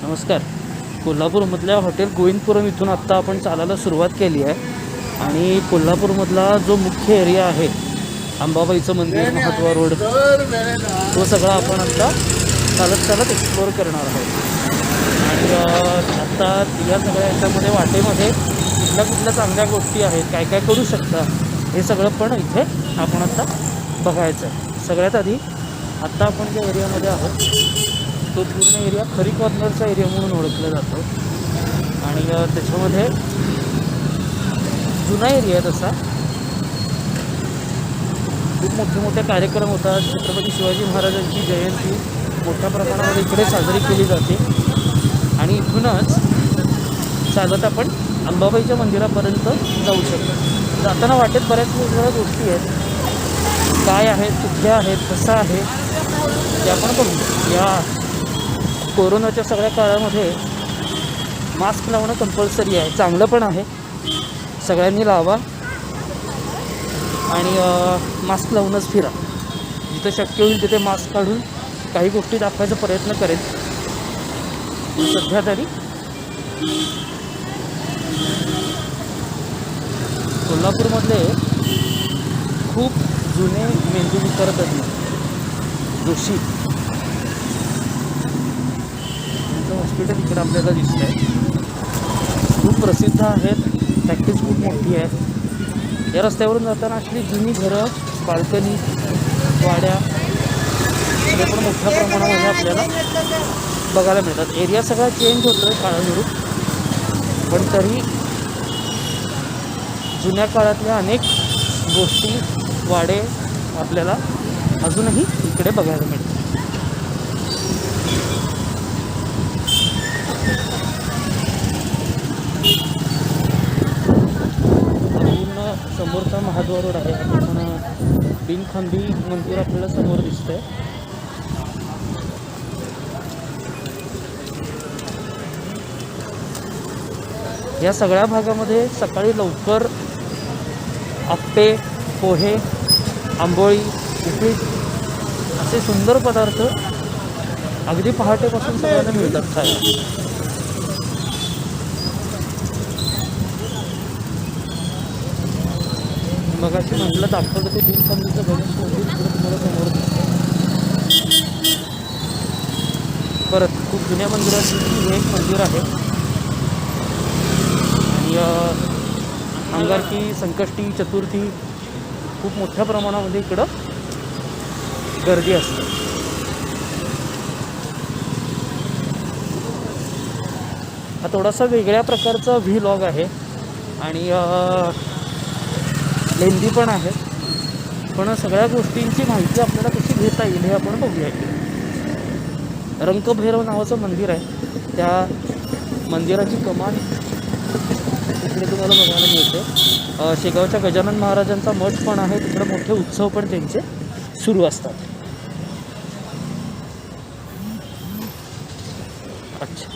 नमस्कार. कोल्हापूरमधल्या हॉटेल गोविंदपुरम इथून आत्ता आपण चालायला सुरुवात केली आहे आणि कोल्हापूरमधला जो मुख्य एरिया आहे अंबाबाईचं मंदिर, महाद्वार रोड, तो सगळा आपण आत्ता चालत चालत एक्सप्लोअर करणार आहोत. आणि आत्ता या सगळ्या याच्यामध्ये वाटेमध्ये कुठल्या कुठल्या चांगल्या गोष्टी आहेत, काय काय करू शकता, हे सगळं पण इथे आपण आत्ता बघायचं आहे. सगळ्यात आधी आत्ता आपण ज्या एरियामध्ये आहोत तो पूर्ण एरिया खरी कॉर्नरचा एरिया म्हणून ओळखला जातो आणि त्याच्यामध्ये जुना एरिया आहे. तसा खूप मोठे मोठे कार्यक्रम होतात. छत्रपती शिवाजी महाराजांची जयंती मोठ्या प्रमाणामध्ये इकडे साजरी केली जाते आणि इथूनच चालत आपण अंबाबाईच्या मंदिरापर्यंत जाऊ शकतो. जाताना वाटेत बऱ्याच वेगवेगळ्या गोष्टी आहेत, काय आहेत, कुठल्या आहेत, कसं आहे ते आपण बघू. या कोरोनाच्या सगळ्या काळामध्ये मास्क लावणं कंपल्सरी आहे, चांगलं पण आहे. सगळ्यांनी लावा आणि मास्क लावूनच फिरा. जिथं शक्य होईल तिथे मास्क काढून काही गोष्टी दाखवायचा प्रयत्न करेन. सध्या तरी कोल्हापूरमधले खूप जुने मेंदू विकारातज्ञ जोशी हॉस्पिटल इकडे आपल्याला दिसतं आहे. खूप प्रसिद्ध आहेत, प्रॅक्टिस खूप मोठी आहे. या रस्त्यावरून जाताना अशी जुनी घरं, बाल्कनी, वाड्या हे पण मोठ्या प्रमाणामध्ये आपल्याला बघायला मिळतात. एरिया सगळा चेंज होतो आहे काळानुरूप, पण तरी जुन्या काळातल्या अनेक गोष्टी, वाडे आपल्याला अजूनही इकडे बघायला मिळतात. समोरचा महाद्वार रोड आहे. आपण बिनखांबी मंदिर आपल्याला समोर दिसतंय. या सगळ्या भागामध्ये सकाळी लवकर आप्पे, पोहे, आंबोळी, उपीट असे सुंदर पदार्थ अगदी पहाटेपासून सगळ्यांना मिळतात खायला. मग अशी म्हटलं दाखवलं ते बिनखांबीचं गणेश मंदिर इकडे तुम्हाला समोर दिसतं. परत खूप जुन्या मंदिरांपैकी हे एक मंदिर आहे आणि अंगारकी, संकष्टी, चतुर्थी खूप मोठ्या प्रमाणामध्ये इकडं गर्दी असते. हा थोडासा वेगळ्या प्रकारचा व्लॉग आहे आणि लेंदी पण आहे, पण सगळ्या गोष्टींची माहिती आपल्याला कशी घेता येईल हे आपण बघूया. रंकभैरव नावाचं मंदिर आहे. त्या मंदिराची कमान इकडे तुम्हाला बघायला मिळते. शेगावच्या गजानन महाराजांचा मठ पण आहे. तिकडे मोठे उत्सव पण त्यांचे सुरू असतात. अच्छा,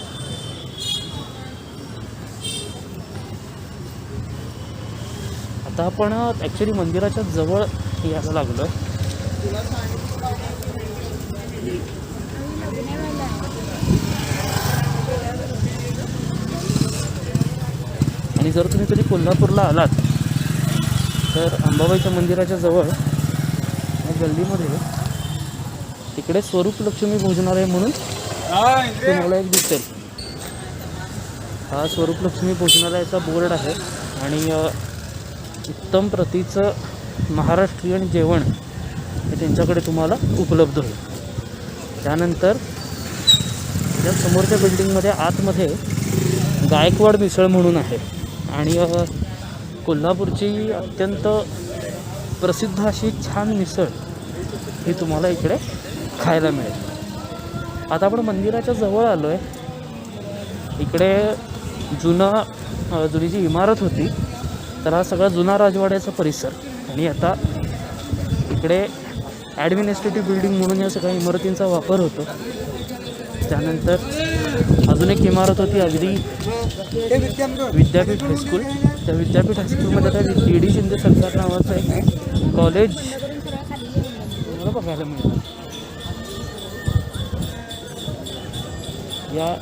आता आपण ॲक्च्युली मंदिराच्या जवळ यायला लागलो. आणि जर तुम्ही कधी कोल्हापूरला आलात तर अंबाबाईच्या मंदिराच्या जवळ या गल्लीमध्ये तिकडे स्वरूप लक्ष्मी भोजनालय म्हणून तुम्हाला एक दिसेल. हा स्वरूप लक्ष्मी भोजनालयाचा बोर्ड आहे आणि उत्तम प्रतीचं महाराष्ट्रीयन जेवण हे त्यांच्याकडे तुम्हाला उपलब्ध होईल. त्यानंतर या समोरच्या बिल्डिंगमध्ये आतमध्ये गायकवाड मिसळ म्हणून आहे आणि कोल्हापूरची अत्यंत प्रसिद्ध अशी छान मिसळ ही तुम्हाला इकडे खायला मिळेल. आता आपण मंदिराच्या जवळ आलो आहे. इकडे जुनी जी इमारत होती तर हा सगळा जुना राजवाड्याचा परिसर आणि आता इकडे ॲडमिनिस्ट्रेटिव्ह बिल्डिंग म्हणून या सगळ्या इमारतींचा वापर होतो. त्यानंतर अजून एक इमारत होती अगदी विद्यापीठ हायस्कूल. त्या विद्यापीठ हायस्कूलमध्ये त्या डी डी शिंदे सरकार नावाचं एक कॉलेज तुम्हाला बघायला मिळतं. या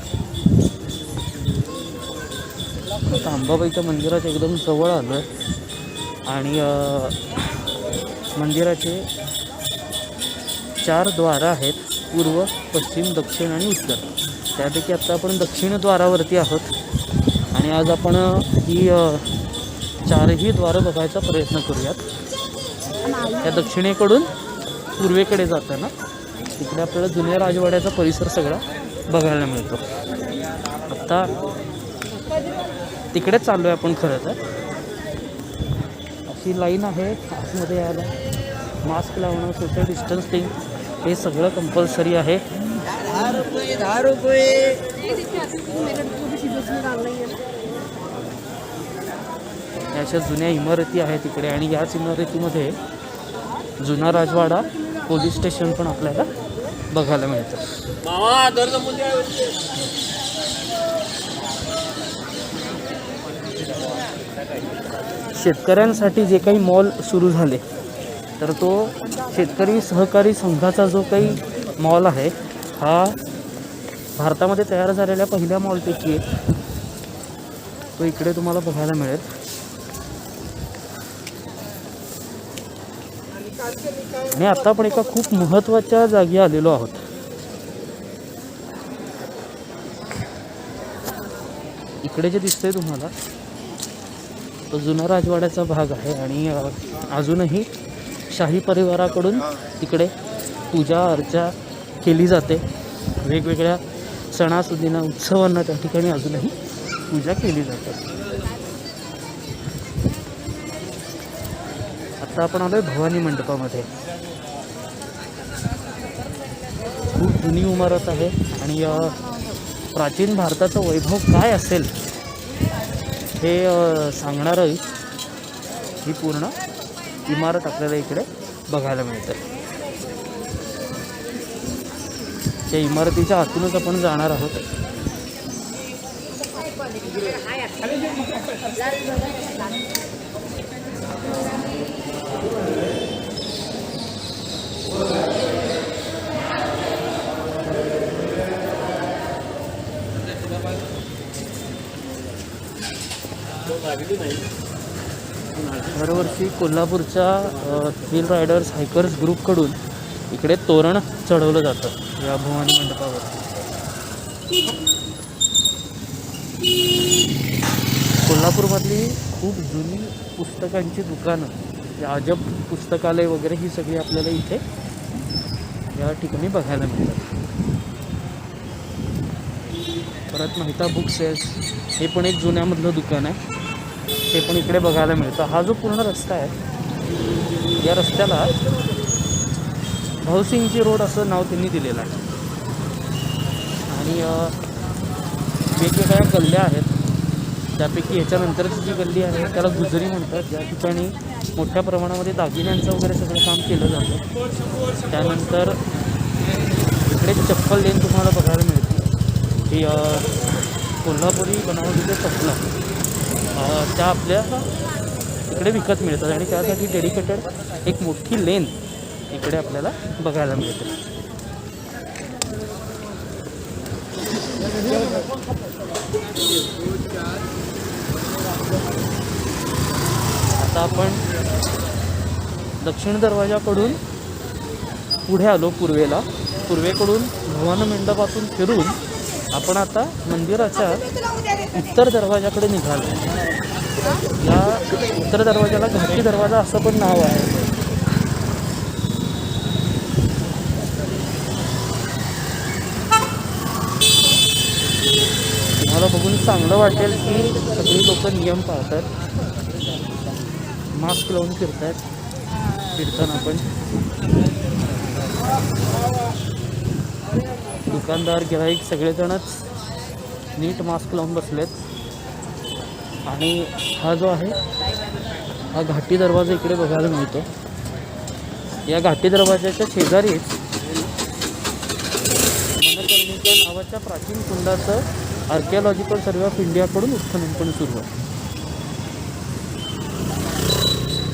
आता अंबाबाईच्या मंदिराच्या एकदम जवळ आलो आहे आणि मंदिराचे 4 द्वार आहेत, पूर्व, पश्चिम, दक्षिण आणि उत्तर. त्यापैकी आत्ता आपण दक्षिण द्वारावरती आहोत आणि आज आपण ही 4ही द्वारं बघायचा प्रयत्न करूयात. त्या दक्षिणेकडून पूर्वेकडे जाताना तिकडे आपल्याला जुन्या राजवाड्याचा परिसर सगळा बघायला मिळतो. आत्ता तिकडेच चाललो आहे आपण. खरं तर अशी लाईन आहे आतमध्ये यायला. मास्क लावणं, सोशल डिस्टन्सिंग हे सगळं कंपल्सरी आहे. 10 रुपये. अशा जुन्या इमारती आहेत इकडे आणि याच इमारतीमध्ये जुना राजवाडा, पोलीस स्टेशन पण आपल्याला बघायला मिळतं. शेतकऱ्यांसाठी जे काही मॉल सुरू झाले तर तो शेतकरी सहकारी संघाचा जो काही मॉल आहे हा भारतामध्ये तयार झालेल्या पहिल्या मॉलपैकी एक. तो इकडे तुम्हाला बघायला मिळेल. आणि आता आपण एका खूप महत्त्वाच्या जागी आलेलो आहोत. इकडे जे दिसतंय तुम्हाला तो जुना राजवाड्याचा भाग आहे आणि अजूनही शाही परिवाराकडून तिकडे पूजा अर्चा केली जाते. वेगवेगळ्या सणासुदींना, उत्सवांना त्या ठिकाणी अजूनही पूजा केली जाते. आता आपण आलोय भवानी मंडपामध्ये. खूप जुनी इमारत आहे आणि प्राचीन भारताचं वैभव काय असेल हे सांगणारं ही पूर्ण इमारत आपल्याला इकडे बघायला मिळते. त्या इमारतीच्या आतूनच आपण जाणार आहोत. दरवर्षी कोल्हापूरच्या थ्रिल रायडर्स हायकर्स ग्रुपकडून इकडे तोरण चढवलं जातं या भवानी मंडपावर. कोल्हापूरमधली खूप जुनी पुस्तकांची दुकानं, अजब पुस्तकालय वगैरे ही सगळी आपल्याला इथे या ठिकाणी बघायला मिळतात. परत मेहता बुक सेल्स हे पण एक जुन्यामधलं दुकान आहे, ते पण इकडे बघायला मिळतं. हा जो पूर्ण रस्ता आहे या रस्त्याला भाऊसिंगजी रोड असं नाव त्यांनी दिलेलं आहे. आणि वेगवेगळ्या गल्ल्या आहेत, त्यापैकी ह्याच्यानंतरची जी गल्ली आहे त्याला गुजरी म्हणतात, ज्या ठिकाणी मोठ्या प्रमाणामध्ये दागिन्यांचं वगैरे सगळं काम केलं जातं. त्यानंतर इकडे चप्पल लेन तुम्हाला बघायला मिळते. ही कोल्हापुरी बनावटीच्या चप्पला त्या आपल्या इकडे विकत मिळतात आणि त्यासाठी डेडिकेटेड एक मोठी लेन इकडे आपल्याला बघायला मिळते. आता आपण दक्षिण दरवाजाकडून पुढे आलो पूर्वेकडून भवानी मंडपातून फिरून आपण आता मंदिराच्या उत्तर दरवाजाकडे निघालो. या उत्तर दरवाजाला घाटी दरवाजा असं पण नाव आहे. तुम्हाला बघून चांगलं वाटेल की सगळी लोक नियम पाळतात, मास्क लावून फिरताना पण. दुकानदार, गिराईक सगळेजणच नीट मास्क लावून बसलेत. आणि हा जो आहे हा घाटी दरवाजा इकडे बघायला मिळतो. या घाटी दरवाजाच्या शेजारीच मनकर्णिका नावाच्या प्राचीन कुंडाचं आर्किओलॉजिकल सर्वे ऑफ इंडियाकडून उत्खनन पण सुरू आहे.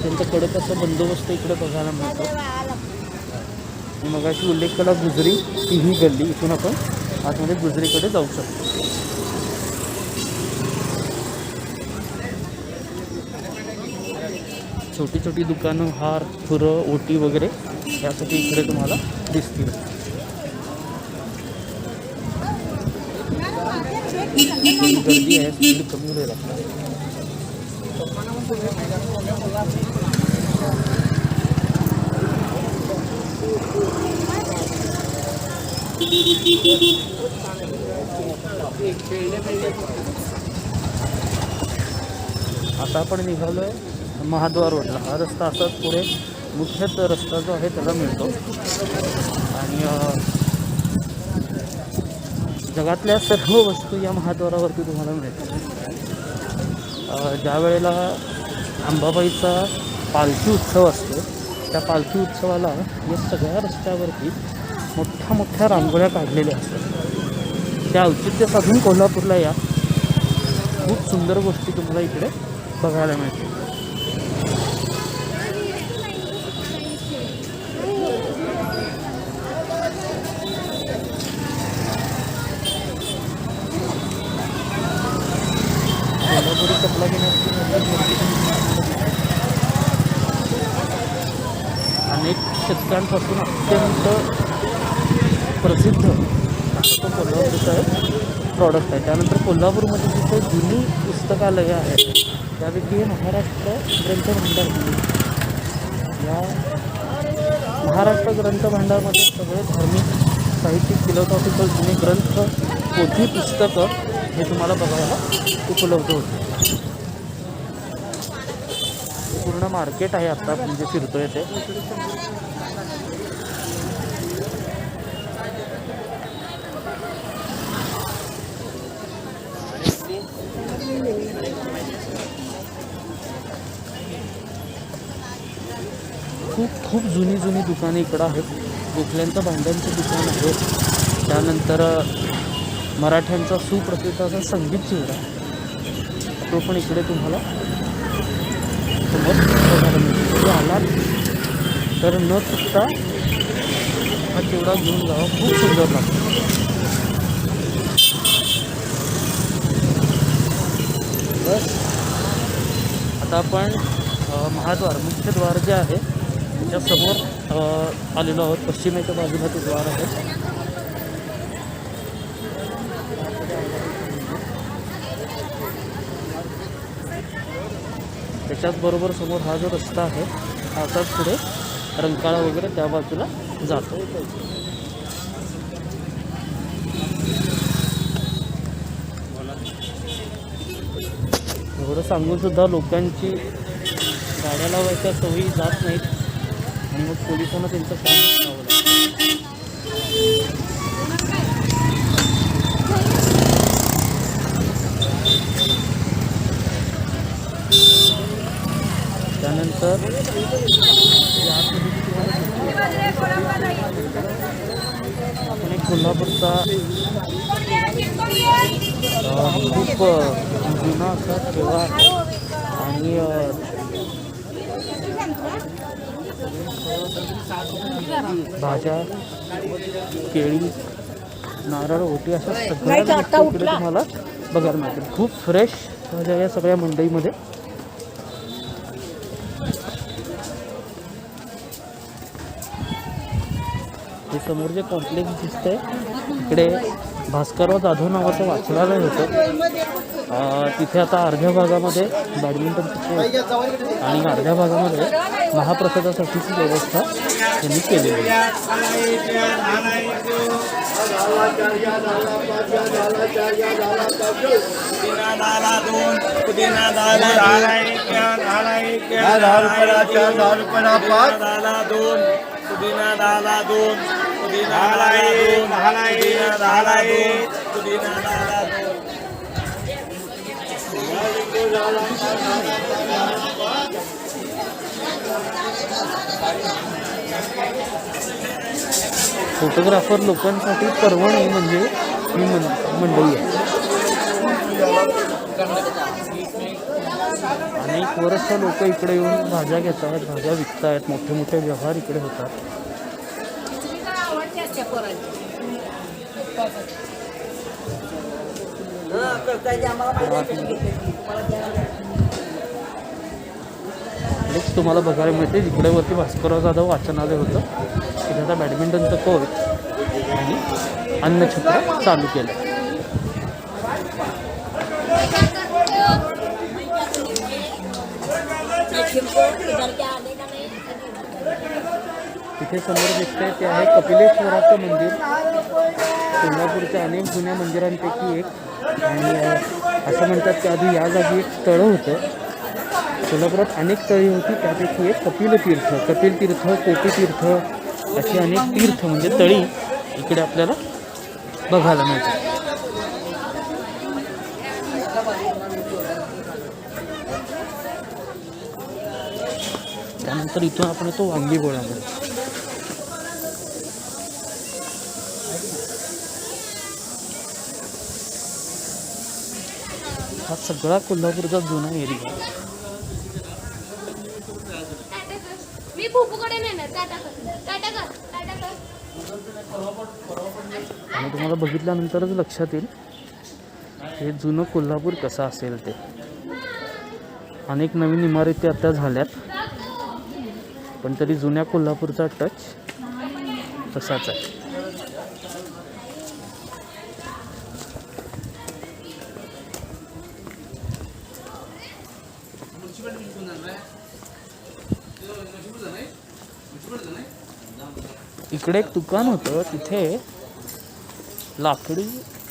त्यांचा कडक असा बंदोबस्त इकडे बघायला मिळतो. मी मगाशी उल्लेख केला गुजरी, ती ही गल्ली. इथून आपण आतमध्ये गुजरीकडे जाऊ शकतो. छोटी छोटी दुकानं, हार, फुलं, ओटी वगैरे यासाठी इकडे तुम्हाला दिसतील. गर्दी आहे, स्पीड कमी होईल आपल्याला. आता आपण निघालो आहे महाद्वार रोडला. हा रस्ता असाच पुढे मुख्य रस्ता जो आहे त्याला मिळतो. आणि जगातल्या सर्व वस्तू या महाद्वारावरती तुम्हाला मिळतात. ज्या वेळेला अंबाबाईचा पालखी उत्सव असतो त्या पालखी उत्सवाला या सगळ्या रस्त्यावरती मोठ्या मोठ्या रांगोळ्या काढलेल्या असतात. त्या औचित्य साधून कोल्हापूरला या, खूप सुंदर गोष्टी तुम्हाला इकडे बघायला मिळतील. कोल्हापुरी कपडा घेण्याची अनेक शतकांपासून अत्यंत प्रसिद्ध असं तो कोल्हापूरचा एक प्रॉडक्ट आहे. त्यानंतर कोल्हापूरमध्ये जिथे जुनी पुस्तकालयं आहेत त्यापैकी हे महाराष्ट्र ग्रंथभांडार. या महाराष्ट्र ग्रंथभांडारमध्ये सगळे धार्मिक, साहित्यिक, फिलॉसॉफिकल जुने ग्रंथ, पोथी, पुस्तकं हे तुम्हाला बघायला उपलब्ध होते. पूर्ण मार्केट आहे आता म्हणजे फिरतोय ते. खूप जुनी दुकाने इकडं आहेत. गोखल्यांचं भांड्यांचं दुकान आहे. त्यानंतर मराठ्यांचा सुप्रसिद्ध असा संगीत चिवडा तो पण इकडे तुम्हाला समोर बघायला मिळतो. तो आलात तर न चुकता हा चिवडा घेऊन जावा, खूप सुंदर लागतो. बस आता आपण महाद्वार, मुख्य द्वार जे आहे त्याच्या समोर आलेलो आहोत. पश्चिमेच्या बाजूला ते द्वार आहे. त्याच्याचबरोबर समोर हा जो रस्ता आहे हा असाच पुढे रंकाळा वगैरे त्या बाजूला जातो. एवढं सांगून सुद्धा लोकांची गाड्या लावायच्या सवयी जात नाहीत आणि मग पोलिसांना त्यांचं काम करावं लागतं. त्यानंतर आपण एक कोल्हापूरचा खूप जुना असा ठेवा आणि भाज्या, केळी, नारळ, ओटी अशा सगळ्या गोष्टी इकडे तुम्हाला बघायला मिळतील. खूप फ्रेश भाज्या या सगळ्या मंडईमध्ये. हे समोर जे कॉम्प्लेक्स दिसतंय इकडे भास्करराव जाधव नावाचं वाचनालय होतं. तिथे आता अर्ध्या भागामध्ये बॅडमिंटनचं कोर्ट आणि अर्ध्या भागामध्ये महाप्रसादासाठीची व्यवस्था त्यांनी केलेली आहे. फोटोग्राफर लोकांसाठी पर्वणी म्हणजे ही मंडळी आहे. अनेक वर्ष लोक इकडे येऊन भाज्या घेत आहेत, भाज्या विकत आहेत. मोठे मोठे व्यवहार इकडे होतात. कॉम्प्लेक्स तुम्हाला बघायला मिळते. जिकडे वरती भास्करराव जाधव वाचनालय होतं तिथे आता बॅडमिंटनचं कोर्ट आणि अन्नछत्र चालू केलं. तिथे समोर दिसतंय ते आहे कपिलेश्वराचं मंदिर. कोल्हापूरच्या अनेक जुन्या मंदिरांपैकी एक. आणि असं म्हणतात की आधी या जागी एक तळं होतं. कोल्हापुरात अनेक तळी होती, त्यापैकी एक कपिल तीर्थ, कोटी तीर्थ अशी अनेक तीर्थ म्हणजे तळी इकडे आपल्याला बघायला मिळतात. त्यानंतर इथून आपण येतो वांगी गोळ्यामध्ये. हा सगळा कोल्हापूरचा जुना एरिया. मी फुफूकडे नेणार आणि तुम्हाला बघितल्यानंतरच लक्षात येईल हे जुनं कोल्हापूर कसं असेल ते. अनेक नवीन इमारती आता झाल्यात पण तरी जुन्या कोल्हापूरचा टच तसाच आहे. इकडे एक दुकान होतं, तिथे लाकडी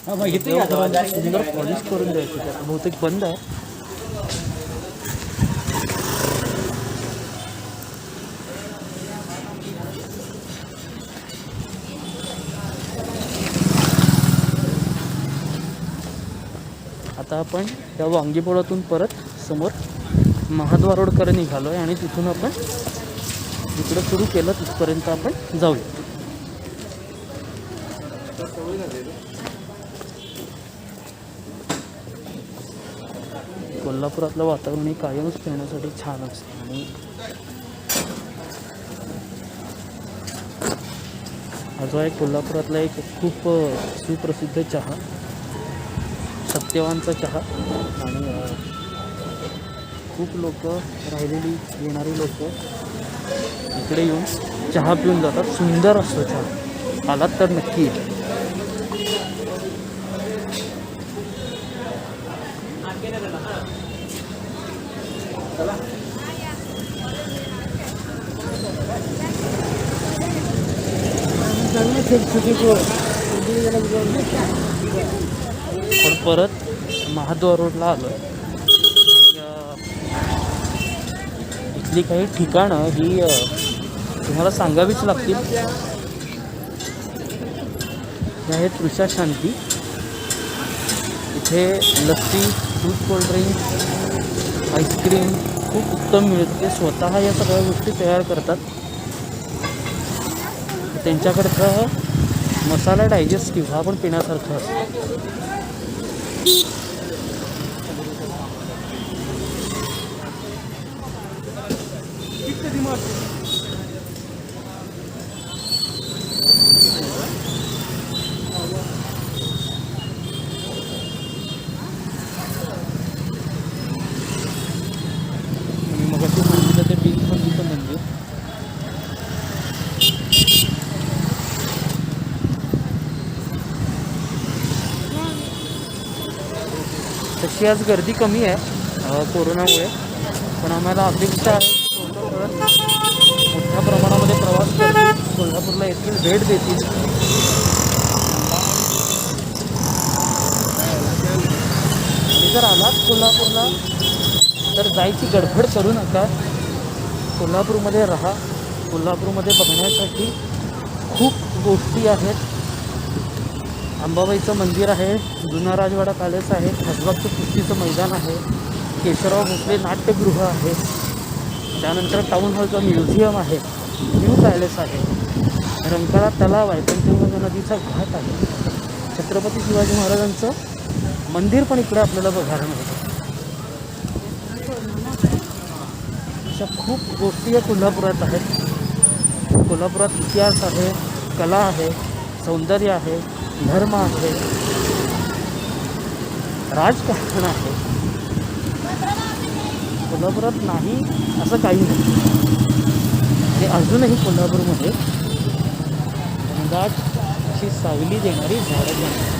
सुंदर पॉलिश करून द्यायचं. ते आता बहुतेक बंद आहे. आता आपण त्या वांगीपोळातून परत समोर महाद्वार रोडकडे निघालो आहे आणि तिथून आपण इकडं सुरू केलं तिथपर्यंत आपण जाऊया. कोल्हापुरातलं वातावरण हे कायमच फिरण्यासाठी छान असतं. आणि हा जो आहे कोल्हापुरातला एक खूप सुप्रसिद्ध चहा, सत्यवानचा चहा. आणि खूप लोक राहिलेली येणारी लोक इकडे येऊन चहा पिऊन जातात. सुंदर असतो चहा, आलात तर नक्की या. पण परत महाद्वार रोडला आलो. इथली काही ठिकाणं ही तुम्हाला सांगावीच लागतील. हे आहे तृषा शांती. इथे लस्सी, दूध, कोल्ड्रिंक, आईस्क्रीम खूप उत्तम मिळते. ते स्वतः या सगळ्या गोष्टी तयार करतात. त्यांच्याकडचं मसाला डायजेस्टिव्ह हा पण पिण्यासारखा असतो. आणि मग असं सांगितलं ते बीजबंदीचं मंदिर. तशी आज गर्दी कमी आहे कोरोनामुळे, पण आम्हाला अपेक्षा आहे मोठ्या प्रमाणामध्ये प्रवास करतील, कोल्हापूरला येथील भेट देतील. आणि जर आलात कोल्हापूरला तर जायची गडबड करू नका. कोल्हापूरमध्ये राहा. कोल्हापूरमध्ये बघण्यासाठी खूप गोष्टी आहेत. अंबाबाईचं मंदिर आहे, जुना राजवाडा पॅलेस आहे, खासबागचं कुस्तीचं मैदान आहे, केशवराव भोसले नाट्यगृह आहे, त्यानंतर टाऊन हॉलचं म्युझियम आहे, न्यू पॅलेस आहे, रंकाळा तलाव आहे, पंचगंगा नदीचा घाट आहे, छत्रपती शिवाजी महाराजांचं मंदिर पण इकडे आपल्याला बघायला मिळतं. अशा खूप गोष्टी या कोल्हापुरात आहेत. कोल्हापुरात इतिहास आहे, कला आहे, सौंदर्य आहे, धर्म आहे, राजकारण आहे. कोल्हापुरात नाही असं काही नाही. ते अजूनही कोल्हापूरमध्ये घनदाट अशी सावली देणारी झाडं पण आहेत.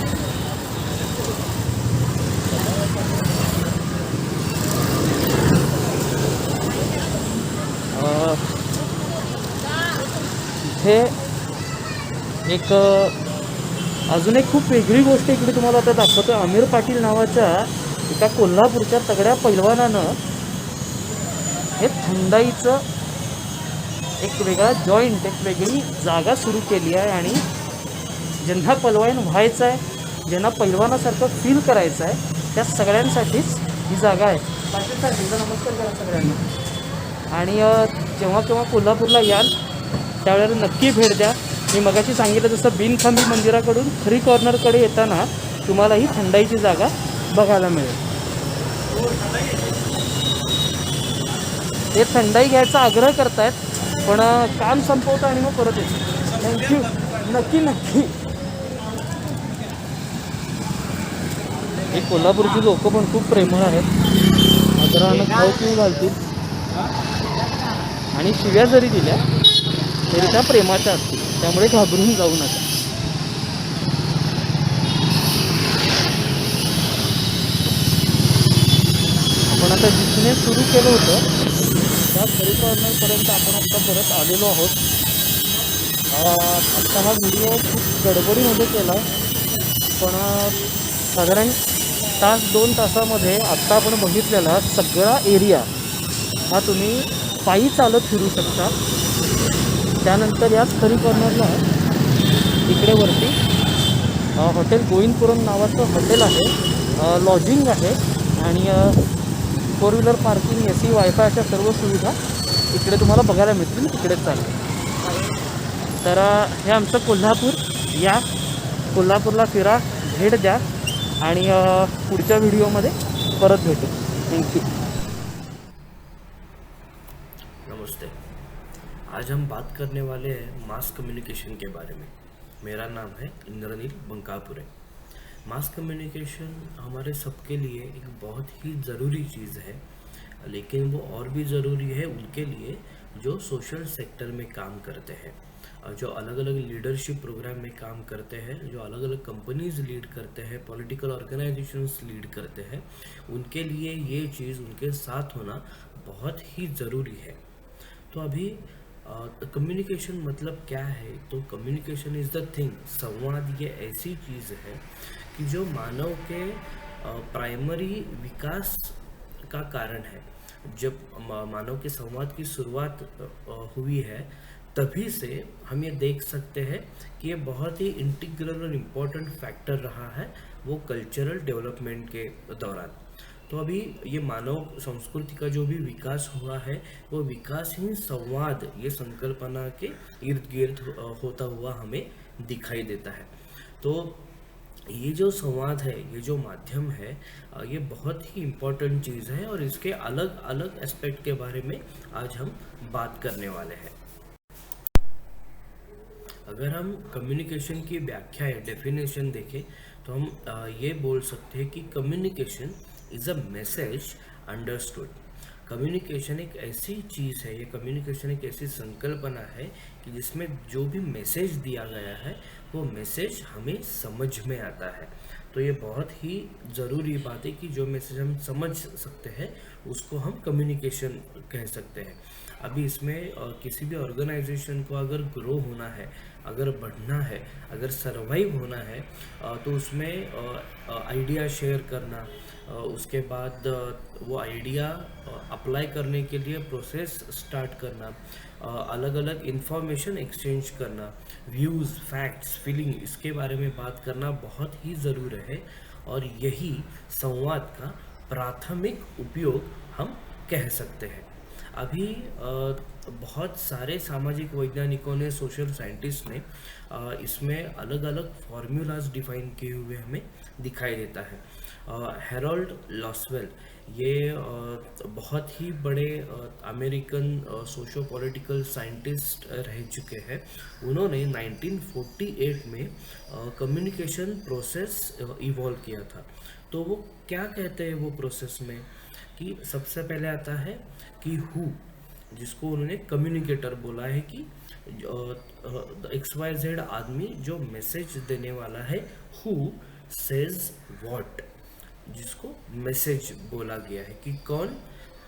इथे एक अजून एक खूप वेगळी गोष्ट इकडे तुम्हाला आता दाखवतो. आमिर पाटील नावाच्या एका कोल्हापूरच्या तगड्या पैलवानानं हे थंडाईचं एक वेगळा जॉईंट, एक वेगळी जागा सुरू केली आहे. आणि ज्यांना पैलवान व्हायचं आहे, ज्यांना पैलवानासारखं फील करायचं आहे, त्या सगळ्यांसाठीच ही जागा आहे. पाटील साहेब, एकदा नमस्कार करा सगळ्यांना. आणि जेव्हा केव्हा कोल्हापूरला याल त्यावेळेला नक्की भेट द्या. मी मगाशी सांगितलं तसं बिनखांबी मंदिराकडून खरी कॉर्नरकडे येताना तुम्हाला ही थंडाईची जागा बघायला मिळेल. ते थंडाई घ्यायचा आग्रह करतायत, पण काम संपवतं आणि मग परत येतो. थँक्यू. नक्की नक्की. हे कोल्हापूरची लोक पण खूप प्रेमळ आहेत. आदरानं खाऊ पिऊ घालतील आणि शिव्या जरी दिल्या तरी त्या प्रेमाच्या असतील. त्यामुळे घाबरून जाऊ नका. आपण आता जिथून सुरू केलं होतं त्या खरी कॉर्नरपर्यंत आपण आत्ता परत आलेलो आहोत. आत्ता हा व्हिडिओ खूप गडबडीमध्ये केला, पण साधारण तास 2 तासामध्ये आत्ता आपण बघितलेला सगळा एरिया हा तुम्ही पायी चालत फिरू शकता. त्यानंतर याच खरी कॉर्नरला इकडे वरती हॉटेल गोविंदपुरम नावाचं हॉटेल आहे, लॉजिंग आहे आणि 4 व्हीलर पार्किंग, AC, वायफाय अशा सर्व सुविधा इकडे तुम्हाला बघायला मिळतील. तिकडेच चालेल. तर हे आमचं कोल्हापूर. या कोल्हापूरला फिरा, भेट द्या आणि पुढच्या व्हिडिओमध्ये परत भेटू. थँक्यू. नमस्ते. आज हम बात करने वाले हैं मास कम्युनिकेशन के बारे में. मेरा नाम है इंद्रनील बंकापुरे. मास कम्युनिकेशन हमारे सबके लिए एक बहुत ही ज़रूरी चीज़ है, लेकिन वो और भी ज़रूरी है उनके लिए जो सोशल सेक्टर में काम करते हैं, जो अलग अलग लीडरशिप प्रोग्राम में काम करते हैं, जो अलग अलग कंपनीज लीड करते हैं, पॉलिटिकल ऑर्गेनाइजेशंस लीड करते हैं. उनके लिए ये चीज़ उनके साथ होना बहुत ही ज़रूरी है. तो अभी कम्युनिकेशन मतलब क्या है? तो कम्युनिकेशन इज़ द थिंग. संवाद ये ऐसी चीज़ है कि जो मानव के प्राइमरी विकास का कारण है. जब मानव के संवाद की शुरुआत हुई है तभी से हम ये देख सकते हैं कि ये बहुत ही इंटीग्रल और इम्पोर्टेंट फैक्टर रहा है वो कल्चरल डेवलपमेंट के दौरान. तो अभी ये मानव संस्कृति का जो भी विकास हुआ है वो विकास ही संवाद ये संकल्पना के इर्द गिर्द होता हुआ हमें दिखाई देता है. तो ये जो संवाद है, ये जो माध्यम है, ये बहुत ही इम्पोर्टेंट चीज़ है और इसके अलग अलग एस्पेक्ट के बारे में आज हम बात करने वाले हैं. अगर हम कम्युनिकेशन की व्याख्या या डेफिनेशन देखें तो हम ये बोल सकते हैं कि communication is a message understood. Communication एक ऐसी चीज़ है, ये कम्युनिकेशन एक ऐसी संकल्पना है कि जिसमें जो भी मैसेज दिया गया है वो मैसेज हमें समझ में आता है. तो ये बहुत ही ज़रूरी बात है कि जो मैसेज हम समझ सकते हैं उसको हम कम्युनिकेशन कह सकते हैं. अभी इसमें किसी भी ऑर्गेनाइजेशन को अगर ग्रो होना है, अगर बढ़ना है, अगर सरवाइव होना है, तो उसमें आइडिया शेयर करना, उसके बाद वो आइडिया अप्लाई करने के लिए प्रोसेस स्टार्ट करना, अलग अलग इंफॉर्मेशन एक्सचेंज करना, व्यूज़, फैक्ट्स, फीलिंग, इसके बारे में बात करना बहुत ही ज़रूरी है. और यही संवाद का प्राथमिक उपयोग हम कह सकते हैं. अभी बहुत सारे सामाजिक वैज्ञानिकों ने, सोशल साइंटिस्ट ने इसमें अलग अलग फार्मूलाज डिफाइन किए हुए हमें दिखाई देता है. हेरोल्ड लॉसवेल, ये बहुत ही बड़े अमेरिकन सोशो पॉलिटिकल साइंटिस्ट रह चुके हैं। उन्होंने 1948 में कम्युनिकेशन प्रोसेस इवॉल्व किया था। तो वो क्या कहते हैं वो प्रोसेस में, कि सबसे पहले आता है कि हु, जिसको उन्होंने कम्युनिकेटर बोला है कि XYZ आदमी जो मैसेज देने वाला है, हु सेज व्हाट, जिसको मैसेज बोला गया है कि कौन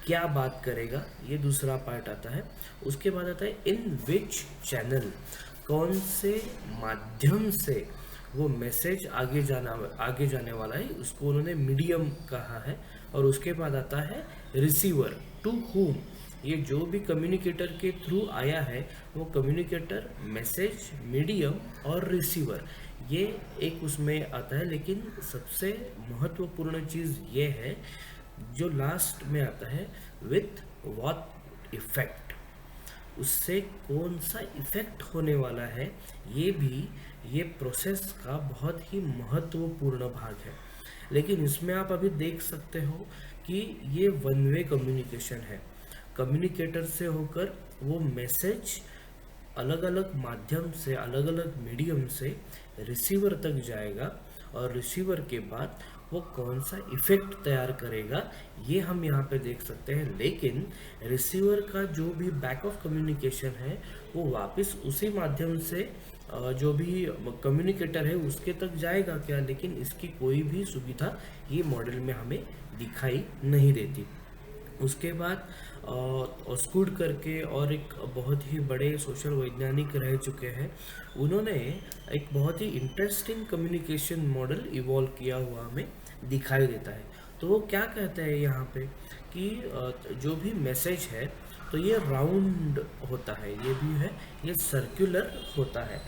क्या बात करेगा, ये दूसरा पार्ट आता है। उसके बाद आता है इन विच चैनल, कौन से माध्यम से वो मैसेज आगे जाने वाला है, उसको उन्होंने मीडियम कहा है। और उसके बाद आता है रिसीवर, टू हुम, ये जो भी कम्युनिकेटर के थ्रू आया है वो कम्युनिकेटर, मैसेज, मीडियम और रिसीवर, ये एक उसमें आता है। लेकिन सबसे महत्वपूर्ण चीज़ ये है जो लास्ट में आता है, विथ व्हाट इफेक्ट, उससे कौन सा इफेक्ट होने वाला है, ये भी ये प्रोसेस का बहुत ही महत्वपूर्ण भाग है। लेकिन इसमें आप अभी देख सकते हो कि ये वन वे कम्युनिकेशन है। कम्युनिकेटर से होकर वो मैसेज अलग अलग माध्यम से, अलग अलग मीडियम से रिसीवर तक जाएगा, और रिसीवर के बाद वो कौन सा इफेक्ट तैयार करेगा ये हम यहाँ पे देख सकते हैं। लेकिन रिसीवर का जो भी बैक ऑफ कम्युनिकेशन है वो वापस उसी माध्यम से जो भी कम्युनिकेटर है उसके तक जाएगा क्या, लेकिन इसकी कोई भी सुविधा ये मॉडल में हमें दिखाई नहीं देती। उसके बाद ऑस्कूड करके और एक बहुत ही बड़े सोशल वैज्ञानिक रह चुके हैं, उन्होंने एक बहुत ही इंटरेस्टिंग कम्युनिकेशन मॉडल इवॉल्व किया हुआ हमें दिखाई देता है। तो वो क्या कहते हैं यहाँ पे कि जो भी मैसेज है तो ये राउंड होता है, ये भी है, ये सर्कुलर होता है।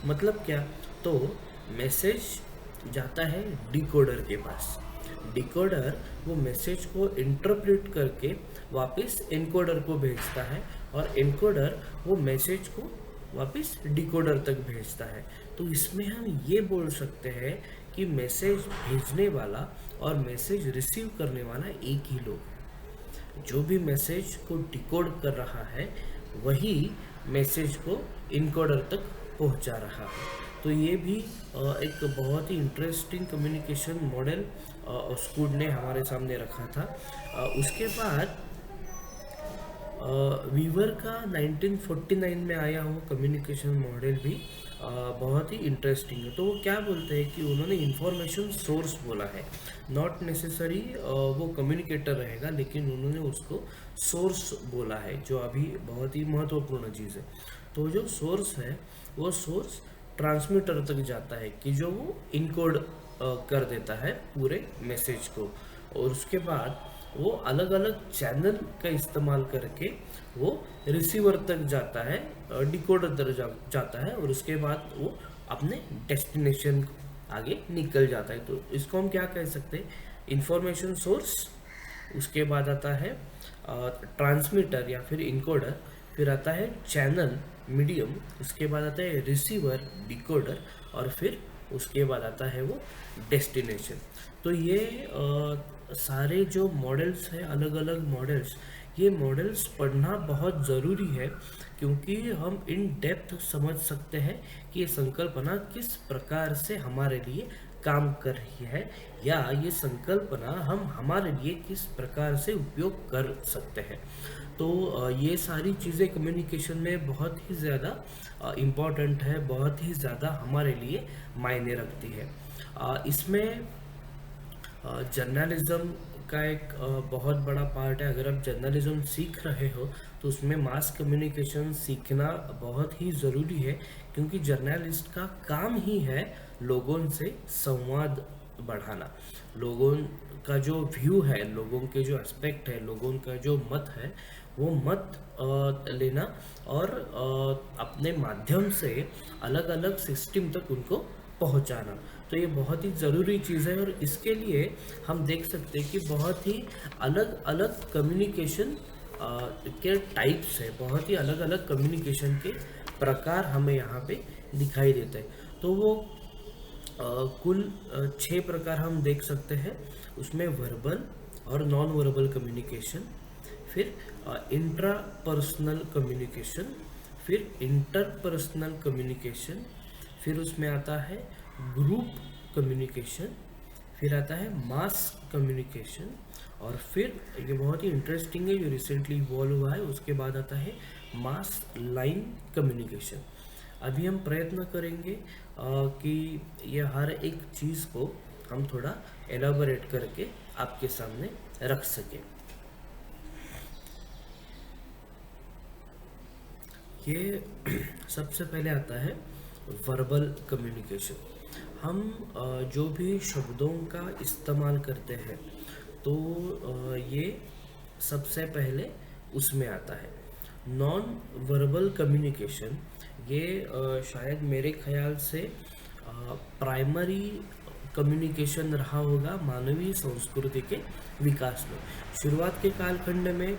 मतलब क्या, तो मैसेज जाता है डिकोडर के पास, डिकोडर वो मैसेज को इंटरप्रेट करके वापस एनकोडर को भेजता है, और एनकोडर वो मैसेज को वापस डिकोडर तक भेजता है। तो इसमें हम ये बोल सकते हैं कि मैसेज भेजने वाला और मैसेज रिसीव करने वाला एक ही लोग है। जो भी मैसेज को डिकोड कर रहा है वही मैसेज को इनकोडर तक पहुंचा रहा है। तो ये भी एक बहुत ही इंटरेस्टिंग कम्युनिकेशन मॉडल ऑस्कूड ने हमारे सामने रखा था। उसके बाद वीवर का 1949 में आया हुआ कम्युनिकेशन मॉडल भी बहुत ही इंटरेस्टिंग है। तो वो क्या बोलते हैं कि उन्होंने इंफॉर्मेशन सोर्स बोला है, नॉट नेसेसरी वो कम्युनिकेटर रहेगा, लेकिन उन्होंने उसको सोर्स बोला है, जो अभी बहुत ही महत्वपूर्ण चीज़ है। तो जो सोर्स है वो सोर्स ट्रांसमीटर तक जाता है कि जो वो इनकोड कर देता है पूरे मैसेज को, और उसके बाद वो अलग अलग चैनल का इस्तेमाल करके वो रिसीवर तक जाता है, डिकोडर तक जाता है, और उसके बाद वो अपने डेस्टिनेशन आगे निकल जाता है। तो इसको हम क्या कह सकते हैं, इंफॉर्मेशन सोर्स, उसके बाद आता है ट्रांसमीटर या फिर इनकोडर, फिर आता है चैनल मीडियम, उसके बाद आता है रिसीवर डिकोडर, और फिर उसके बाद आता है वो डेस्टिनेशन। तो ये सारे जो मॉडल्स हैं, अलग अलग मॉडल्स, ये मॉडल्स पढ़ना बहुत ज़रूरी है, क्योंकि हम इन डेप्थ समझ सकते हैं कि ये संकल्पना किस प्रकार से हमारे लिए काम कर रही है, या ये संकल्पना हम हमारे लिए किस प्रकार से उपयोग कर सकते हैं। तो ये सारी चीज़ें कम्युनिकेशन में बहुत ही ज़्यादा इम्पॉर्टेंट है, बहुत ही ज़्यादा हमारे लिए मायने रखती है। इसमें जर्नलिज्म का एक बहुत बड़ा पार्ट है। अगर आप जर्नलिज्म सीख रहे हो तो उसमें मास कम्युनिकेशन सीखना बहुत ही ज़रूरी है, क्योंकि जर्नलिस्ट का काम ही है लोगों से संवाद बढ़ाना, लोगों का जो व्यू है, लोगों के जो एस्पेक्ट है, लोगों का जो मत है, वो मत लेना और अपने माध्यम से अलग अलग सिस्टम तक उनको पहुंचाना। तो ये बहुत ही ज़रूरी चीज़ है, और इसके लिए हम देख सकते हैं कि बहुत ही अलग अलग कम्युनिकेशन के टाइप्स है, बहुत ही अलग अलग कम्युनिकेशन के प्रकार हमें यहाँ पे दिखाई देते हैं। तो वो कुल 6 प्रकार हम देख सकते हैं। उसमें वर्बल और नॉन वर्बल कम्युनिकेशन, फिर इंट्रा पर्सनल कम्युनिकेशन, फिर इंटरपर्सनल कम्युनिकेशन, फिर उसमें आता है ग्रुप कम्युनिकेशन, फिर आता है मास कम्युनिकेशन, और फिर ये बहुत ही इंटरेस्टिंग है जो रिसेंटली इवॉल्व हुआ है, उसके बाद आता है मास लाइन कम्युनिकेशन। अभी हम प्रयत्न करेंगे कि ये हर एक चीज़ को हम थोड़ा एलाबोरेट करके आपके सामने रख सकें। ये सबसे पहले आता है वर्बल कम्युनिकेशन। हम जो भी शब्दों का इस्तेमाल करते हैं तो ये सबसे पहले उसमें आता है। नॉन वर्बल कम्युनिकेशन ये शायद मेरे ख्याल से प्राइमरी कम्युनिकेशन रहा होगा मानवीय संस्कृति के विकास में। शुरुआत के कालखंड में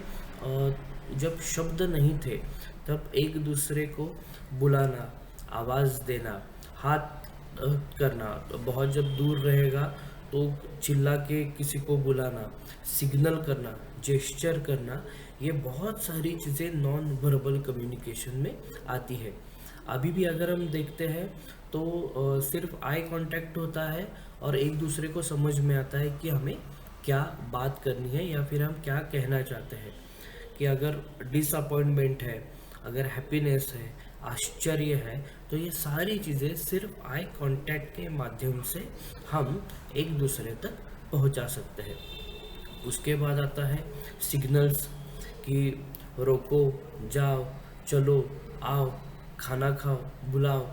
जब शब्द नहीं थे तब एक दूसरे को बुलाना, आवाज़ देना, हाथ करना, तो बहुत जब दूर रहेगा तो चिल्ला के किसी को बुलाना, सिग्नल करना, जेस्चर करना, ये बहुत सारी चीज़ें नॉन वर्बल कम्युनिकेशन में आती है। अभी भी अगर हम देखते हैं तो सिर्फ आई कांटेक्ट होता है और एक दूसरे को समझ में आता है कि हमें क्या बात करनी है या फिर हम क्या कहना चाहते हैं। कि अगर डिसअपॉइंटमेंट है, अगर हैप्पीनेस है, आश्चर्य है, तो ये सारी चीज़ें सिर्फ आई कांटेक्ट के माध्यम से हम एक दूसरे तक पहुंचा सकते हैं। उसके बाद आता है सिग्नल्स कि रोको, जाओ, चलो, आओ, खाना खाओ, बुलाओ।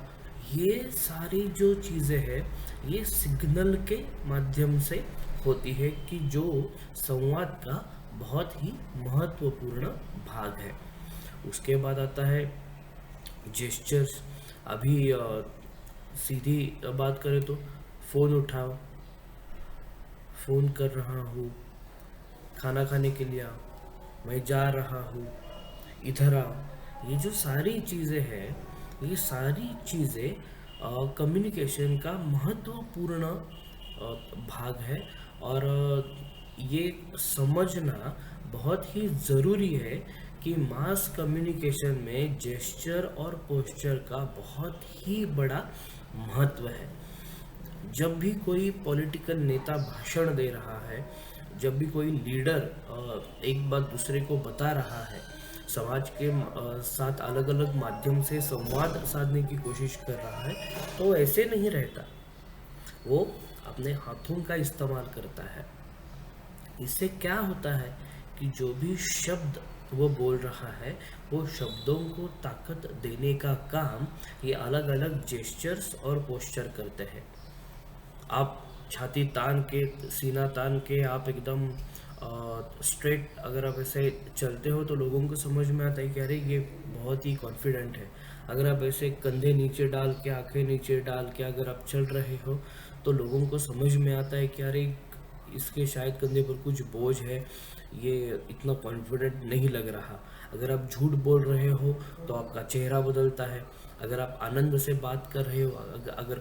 ये सारी जो चीज़ें हैं ये सिग्नल के माध्यम से होती है कि जो संवाद का बहुत ही महत्वपूर्ण भाग है। उसके बाद आता है जेस्चर्स। अभी सीधी बात करें तो फ़ोन उठाओ, फ़ोन कर रहा हूँ, खाना खाने के लिए आओ, मैं जा रहा हूँ, इधर आओ। ये जो सारी चीज़ें हैं ये सारी चीज़ें कम्युनिकेशन का महत्वपूर्ण भाग है और ये समझना बहुत ही ज़रूरी है कि मास कम्युनिकेशन में जेस्चर और पोस्चर का बहुत ही बड़ा महत्व है। जब भी कोई पॉलिटिकल नेता भाषण दे रहा है, जब भी कोई लीडर एक बात दूसरे को बता रहा है, समाज के साथ अलग अलग माध्यम से संवाद साधने की कोशिश कर रहा है, तो ऐसे नहीं रहता, वो अपने हाथों का इस्तेमाल करता है। इससे क्या होता है कि जो भी शब्द वो बोल रहा है वो शब्दों को ताकत देने का काम ये अलग अलग जेस्चर्स और पोस्चर करते हैं। आप छाती तान के, सीना तान के आप एकदम स्ट्रेट अगर आप ऐसे चलते हो तो लोगों को समझ में आता है कि अरे ये बहुत ही कॉन्फिडेंट है। अगर आप ऐसे कंधे नीचे डाल के, आंखें नीचे डाल के अगर आप चल रहे हो तो लोगों को समझ में आता है कि अरे इसके शायद कंधे पर कुछ बोझ है, ये इतना कॉन्फिडेंट नहीं लग रहा। अगर आप झूठ बोल रहे हो तो आपका चेहरा बदलता है। अगर आप आनंद से बात कर रहे हो, अगर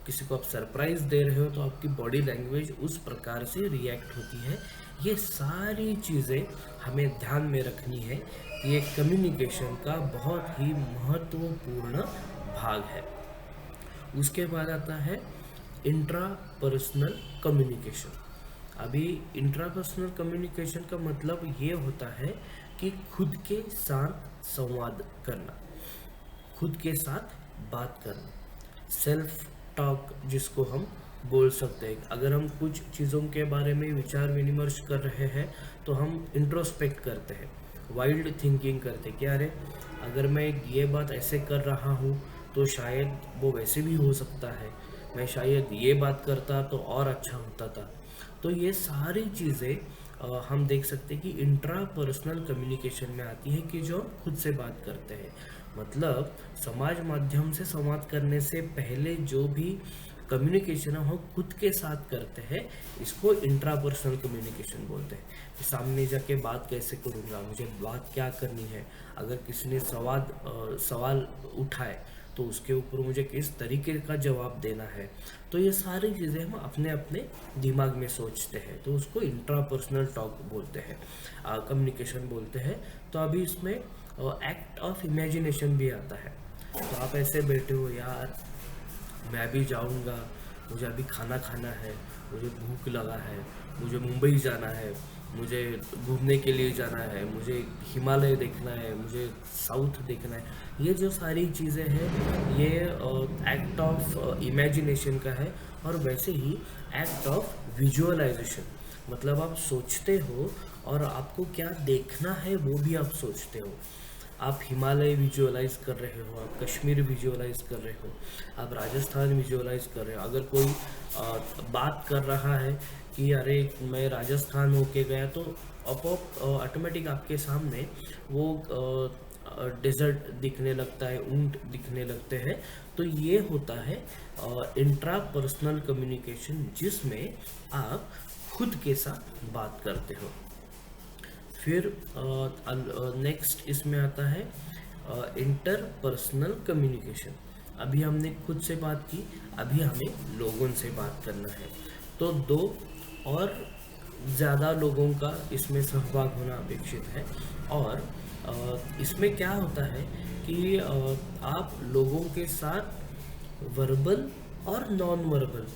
किसी को आप सरप्राइज दे रहे हो तो आपकी बॉडी लैंग्वेज उस प्रकार से रिएक्ट होती है। ये सारी चीज़ें हमें ध्यान में रखनी है कि ये कम्युनिकेशन का बहुत ही महत्वपूर्ण भाग है। उसके बाद आता है इंट्रापर्सनल कम्युनिकेशन। अभी इंट्रापर्सनल कम्युनिकेशन का मतलब ये होता है कि खुद के साथ संवाद करना, खुद के साथ बात करना, सेल्फ टॉक जिसको हम बोल सकते हैं। अगर हम कुछ चीज़ों के बारे में विचार विनिमर्श कर रहे हैं तो हम इंट्रोस्पेक्ट करते हैं, वाइल्ड थिंकिंग करते हैं कि अरे अगर मैं ये बात ऐसे कर रहा हूँ तो शायद वो वैसे भी हो सकता है, मैं शायद ये बात करता तो और अच्छा होता था। तो ये सारी चीज़ें हम देख सकते हैं कि इंट्रापर्सनल कम्युनिकेशन में आती है कि जो हम खुद से बात करते हैं। मतलब समाज माध्यम से संवाद करने से पहले जो भी कम्युनिकेशन हम खुद के साथ करते हैं इसको इंट्रापर्सनल कम्युनिकेशन बोलते हैं। सामने जाके बात कैसे करूँगा, मुझे बात क्या करनी है, अगर किसी ने सवाल उठाए तो उसके ऊपर मुझे किस तरीके का जवाब देना है। तो ये सारी चीज़ें हम अपने अपने दिमाग में सोचते हैं, तो उसको इंट्रापर्सनल टॉक बोलते हैं, कम्युनिकेशन बोलते हैं। तो अभी इसमें एक्ट ऑफ इमेजिनेशन भी आता है। तो आप ऐसे बैठे हो, यार मैं अभी जाऊंगा, मुझे अभी खाना खाना है, मुझे भूख लगा है, मुझे मुंबई जाना है, मुझे घूमने के लिए जाना है, मुझे हिमालय देखना है, मुझे साउथ देखना है। ये जो सारी चीज़ें हैं ये एक्ट ऑफ इमेजिनेशन का है। और वैसे ही एक्ट ऑफ विजुअलाइजेशन, मतलब आप सोचते हो और आपको क्या देखना है वो भी आप सोचते हो। आप हिमालय विजुअलाइज कर रहे हो, आप कश्मीर विजुअलाइज कर रहे हो, आप राजस्थान विजुअलाइज कर रहे हो। अगर कोई बात कर रहा है कि अरे मैं राजस्थान होके गया, तो ऑटोमेटिक आपके सामने वो डेजर्ट दिखने लगता है, ऊंट दिखने लगते हैं। तो ये होता है इंट्रापर्सनल कम्युनिकेशन, जिसमें आप खुद के साथ बात करते हो। फिर नेक्स्ट इसमें आता है इंटरपर्सनल कम्युनिकेशन। अभी हमने खुद से बात की, अभी हमें लोगों से बात करना है। तो 2 और ज़्यादा लोगों का इसमें सहभाग होना अपेक्षित है। और इसमें क्या होता है कि आप लोगों के साथ वर्बल और नॉन वर्बल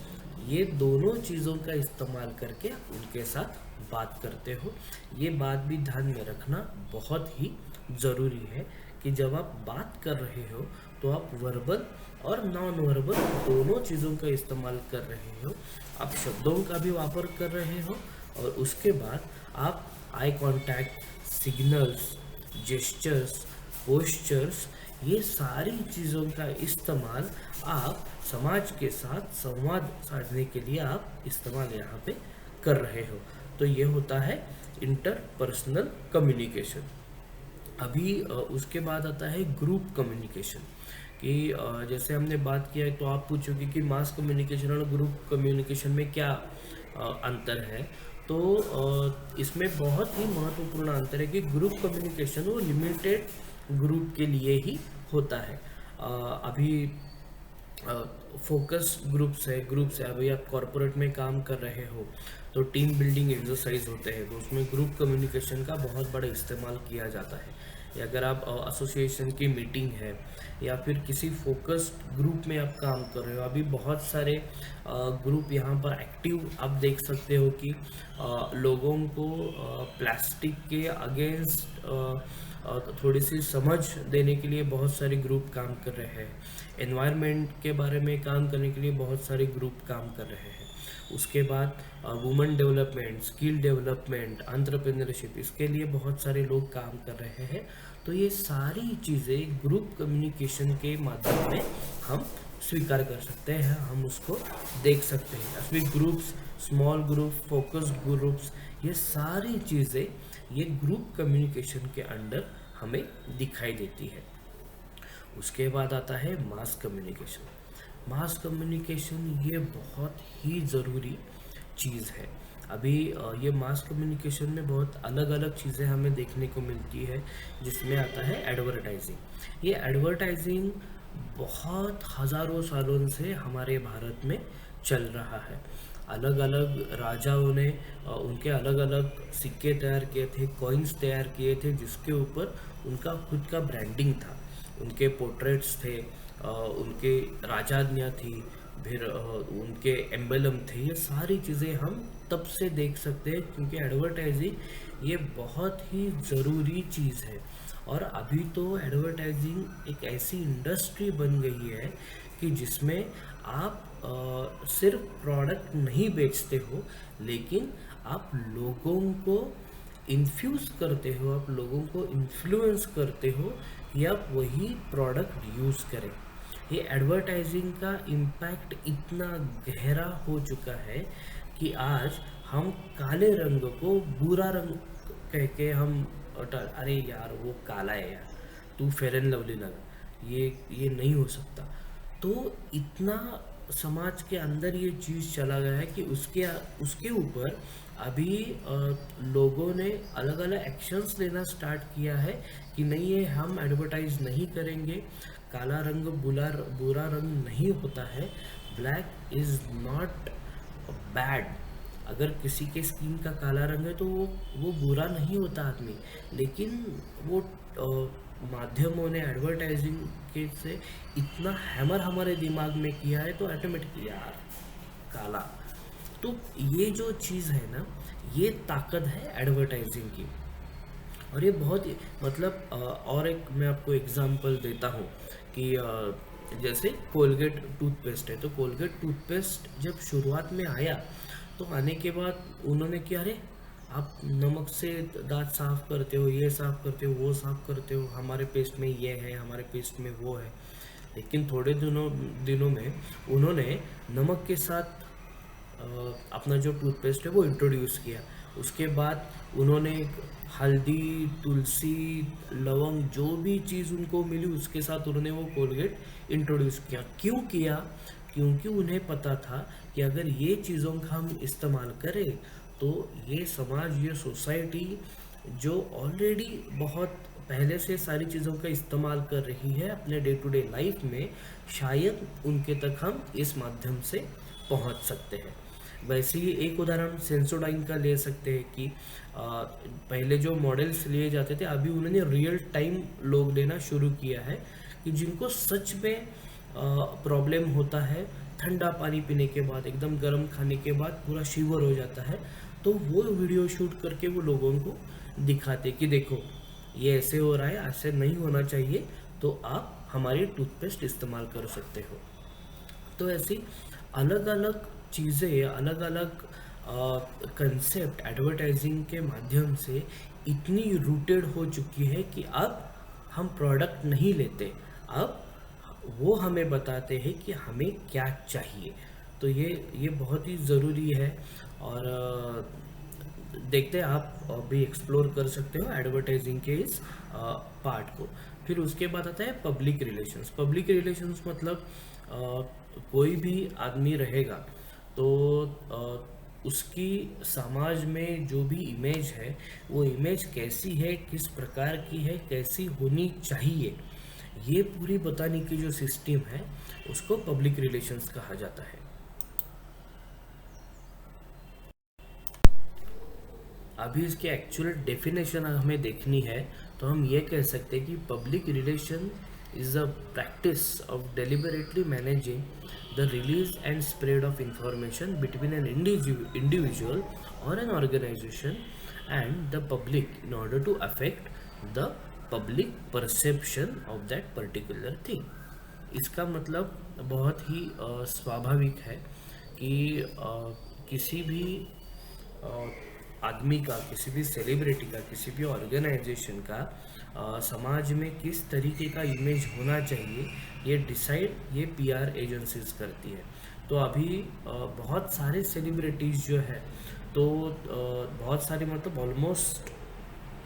ये दोनों चीज़ों का इस्तेमाल करके उनके साथ बात करते हो। ये बात भी ध्यान में रखना बहुत ही ज़रूरी है कि जब आप बात कर रहे हो तो आप वर्बल और नॉन वर्बल दोनों चीज़ों का इस्तेमाल कर रहे हो। आप शब्दों का भी वापर कर रहे हो और उसके बाद आप eye contact, signals, gestures, postures, ये सारी चीज़ों का इस्तेमाल आप समाज के साथ संवाद साधने के लिए आप इस्तेमाल यहाँ पे कर रहे हो। तो ये होता है इंटरपर्सनल कम्युनिकेशन। अभी उसके बाद आता है ग्रुप कम्युनिकेशन, कि जैसे हमने बात किया है तो आप पूछोगे कि मास कम्युनिकेशन और ग्रुप कम्युनिकेशन में क्या अंतर है। तो इसमें बहुत ही महत्वपूर्ण अंतर है कि ग्रुप कम्युनिकेशन वो लिमिटेड ग्रुप के लिए ही होता है। अभी फोकस ग्रुप्स है, अभी आप कॉरपोरेट में काम कर रहे हो तो टीम बिल्डिंग एक्सरसाइज होते हैं, तो उसमें ग्रुप कम्युनिकेशन का बहुत बड़ा इस्तेमाल किया जाता है। या अगर आप एसोसिएशन की मीटिंग है या फिर किसी फोकस्ड ग्रुप में आप काम कर रहे हो, अभी बहुत सारे ग्रुप यहाँ पर एक्टिव आप देख सकते हो कि लोगों को प्लास्टिक के अगेंस्ट थोड़ी सी समझ देने के लिए बहुत सारे ग्रुप काम कर रहे हैं। एनवायरनमेंट के बारे में काम करने के लिए बहुत सारे ग्रुप काम कर रहे हैं। उसके बाद women development, skill development, entrepreneurship, इसके लिए बहुत सारे लोग काम कर रहे हैं। तो ये सारी चीज़ें ग्रुप कम्युनिकेशन के माध्यम में हम स्वीकार कर सकते हैं, हम उसको देख सकते हैं। अभी groups, small group, focus groups, ये सारी चीज़ें ये ग्रुप कम्युनिकेशन के अंडर हमें दिखाई देती है। उसके बाद आता है मास कम्युनिकेशन। मास कम्युनिकेशन ये बहुत ही ज़रूरी चीज़ है। अभी ये मास कम्युनिकेशन में बहुत अलग अलग चीज़ें हमें देखने को मिलती है, जिसमें आता है एडवर्टाइजिंग। ये एडवर्टाइजिंग बहुत हज़ारों सालों से हमारे भारत में चल रहा है। अलग अलग राजाओं ने उनके अलग अलग सिक्के तैयार किए थे, कॉइन्स तैयार किए थे, जिसके ऊपर उनका खुद का ब्रांडिंग था, उनके पोर्ट्रेट्स थे, उनके राजधानियाँ थी, फिर उनके एम्बलम थे। ये सारी चीज़ें हम तब से देख सकते हैं, क्योंकि एडवर्टाइजिंग ये बहुत ही ज़रूरी चीज़ है। और अभी तो एडवर्टाइजिंग एक ऐसी इंडस्ट्री बन गई है कि जिसमें आप सिर्फ प्रोडक्ट नहीं बेचते हो, लेकिन आप लोगों को इन्फ्यूज़ करते हो, आप लोगों को इन्फ्लुएंस करते हो कि आप वही प्रोडक्ट यूज़ करें। ये एडवर्टाइजिंग का इम्पैक्ट इतना गहरा हो चुका है कि आज हम काले रंग को बुरा रंग कह के हम अरे यार वो काला है यार, तू फेयर एंड लवली लगा, ये नहीं हो सकता। तो इतना समाज के अंदर ये चीज़ चला गया है कि उसके ऊपर अभी लोगों ने अलग अलग एक्शंस लेना स्टार्ट किया है कि नहीं, ये हम एडवर्टाइज नहीं करेंगे। काला रंग बुरा रंग नहीं होता है। Black is not bad. अगर किसी के स्किन का काला रंग है तो वो बुरा नहीं होता आदमी, लेकिन वो माध्यमों ने एडवर्टाइजिंग के से इतना हैमर हमारे दिमाग में किया है तो ऑटोमेटिकली यार काला। तो ये जो चीज़ है ना, ये ताकत है एडवर्टाइजिंग की। और ये बहुत ही मतलब और एक मैं आपको एग्जांपल देता हूँ कि जैसे कोलगेट टूथपेस्ट है, तो कोलगेट टूथपेस्ट जब शुरुआत में आया तो आने के बाद उन्होंने किया, अरे आप नमक से दांत साफ करते हो, ये साफ करते हो, वो साफ करते हो, हमारे पेस्ट में ये है, हमारे पेस्ट में वो है। लेकिन थोड़े दिनों में उन्होंने नमक के साथ अपना जो टूथपेस्ट है वो इंट्रोड्यूस किया। उसके बाद उन्होंने हल्दी, तुलसी, लवंग, जो भी चीज़ उनको मिली उसके साथ उन्होंने वो कोलगेट इंट्रोड्यूस किया। क्यों किया? क्योंकि उन्हें पता था कि अगर ये चीज़ों का हम इस्तेमाल करें तो ये समाज, ये सोसाइटी जो ऑलरेडी बहुत पहले से सारी चीज़ों का इस्तेमाल कर रही है अपने डे टू डे लाइफ में, शायद उनके तक हम इस माध्यम से पहुंच सकते हैं। वैसे ही एक उदाहरण सेंसोडाइन का ले सकते हैं कि पहले जो मॉडल्स लिए जाते थे, अभी उन्होंने रियल टाइम लोग लेना शुरू किया है कि जिनको सच में प्रॉब्लम होता है, ठंडा पानी पीने के बाद, एकदम गर्म खाने के बाद पूरा शिवर हो जाता है, तो वो वीडियो शूट करके वो लोगों को दिखाते कि देखो ये ऐसे हो रहा है, ऐसे नहीं होना चाहिए, तो आप हमारी टूथपेस्ट इस्तेमाल कर सकते हो। तो ऐसी अलग अलग चीज़ें, अलग अलग कंसेप्ट एडवर्टाइजिंग के माध्यम से इतनी रूटेड हो चुकी है कि अब हम प्रोडक्ट नहीं लेते, अब वो हमें बताते हैं कि हमें क्या चाहिए। तो ये बहुत ही ज़रूरी है। और देखते हैं, आप भी एक्सप्लोर कर सकते हो एडवर्टाइजिंग के इस पार्ट को। फिर उसके बाद आता है पब्लिक रिलेशंस। पब्लिक रिलेशंस मतलब कोई भी आदमी रहेगा तो उसकी समाज में जो भी इमेज है वो इमेज कैसी है, किस प्रकार की है, कैसी होनी चाहिए, ये पूरी बताने की जो सिस्टम है उसको पब्लिक रिलेशंस कहा जाता है। अभी इसके एक्चुअल डेफिनेशन हमें देखनी है तो हम ये कह सकते हैं कि public relation is a practice of deliberately managing the release and spread of information between an individual or an organization and the public in order to affect the public perception of that particular thing। इसका मतलब बहुत ही स्वाभाविक है कि किसी भी आदमी का, किसी भी सेलिब्रिटी का, किसी भी ऑर्गेनाइजेशन का समाज में किस तरीके का इमेज होना चाहिए, ये डिसाइड ये पीआर एजेंसीज करती है। तो अभी बहुत सारे सेलिब्रिटीज़ जो है, तो बहुत सारी मतलब almost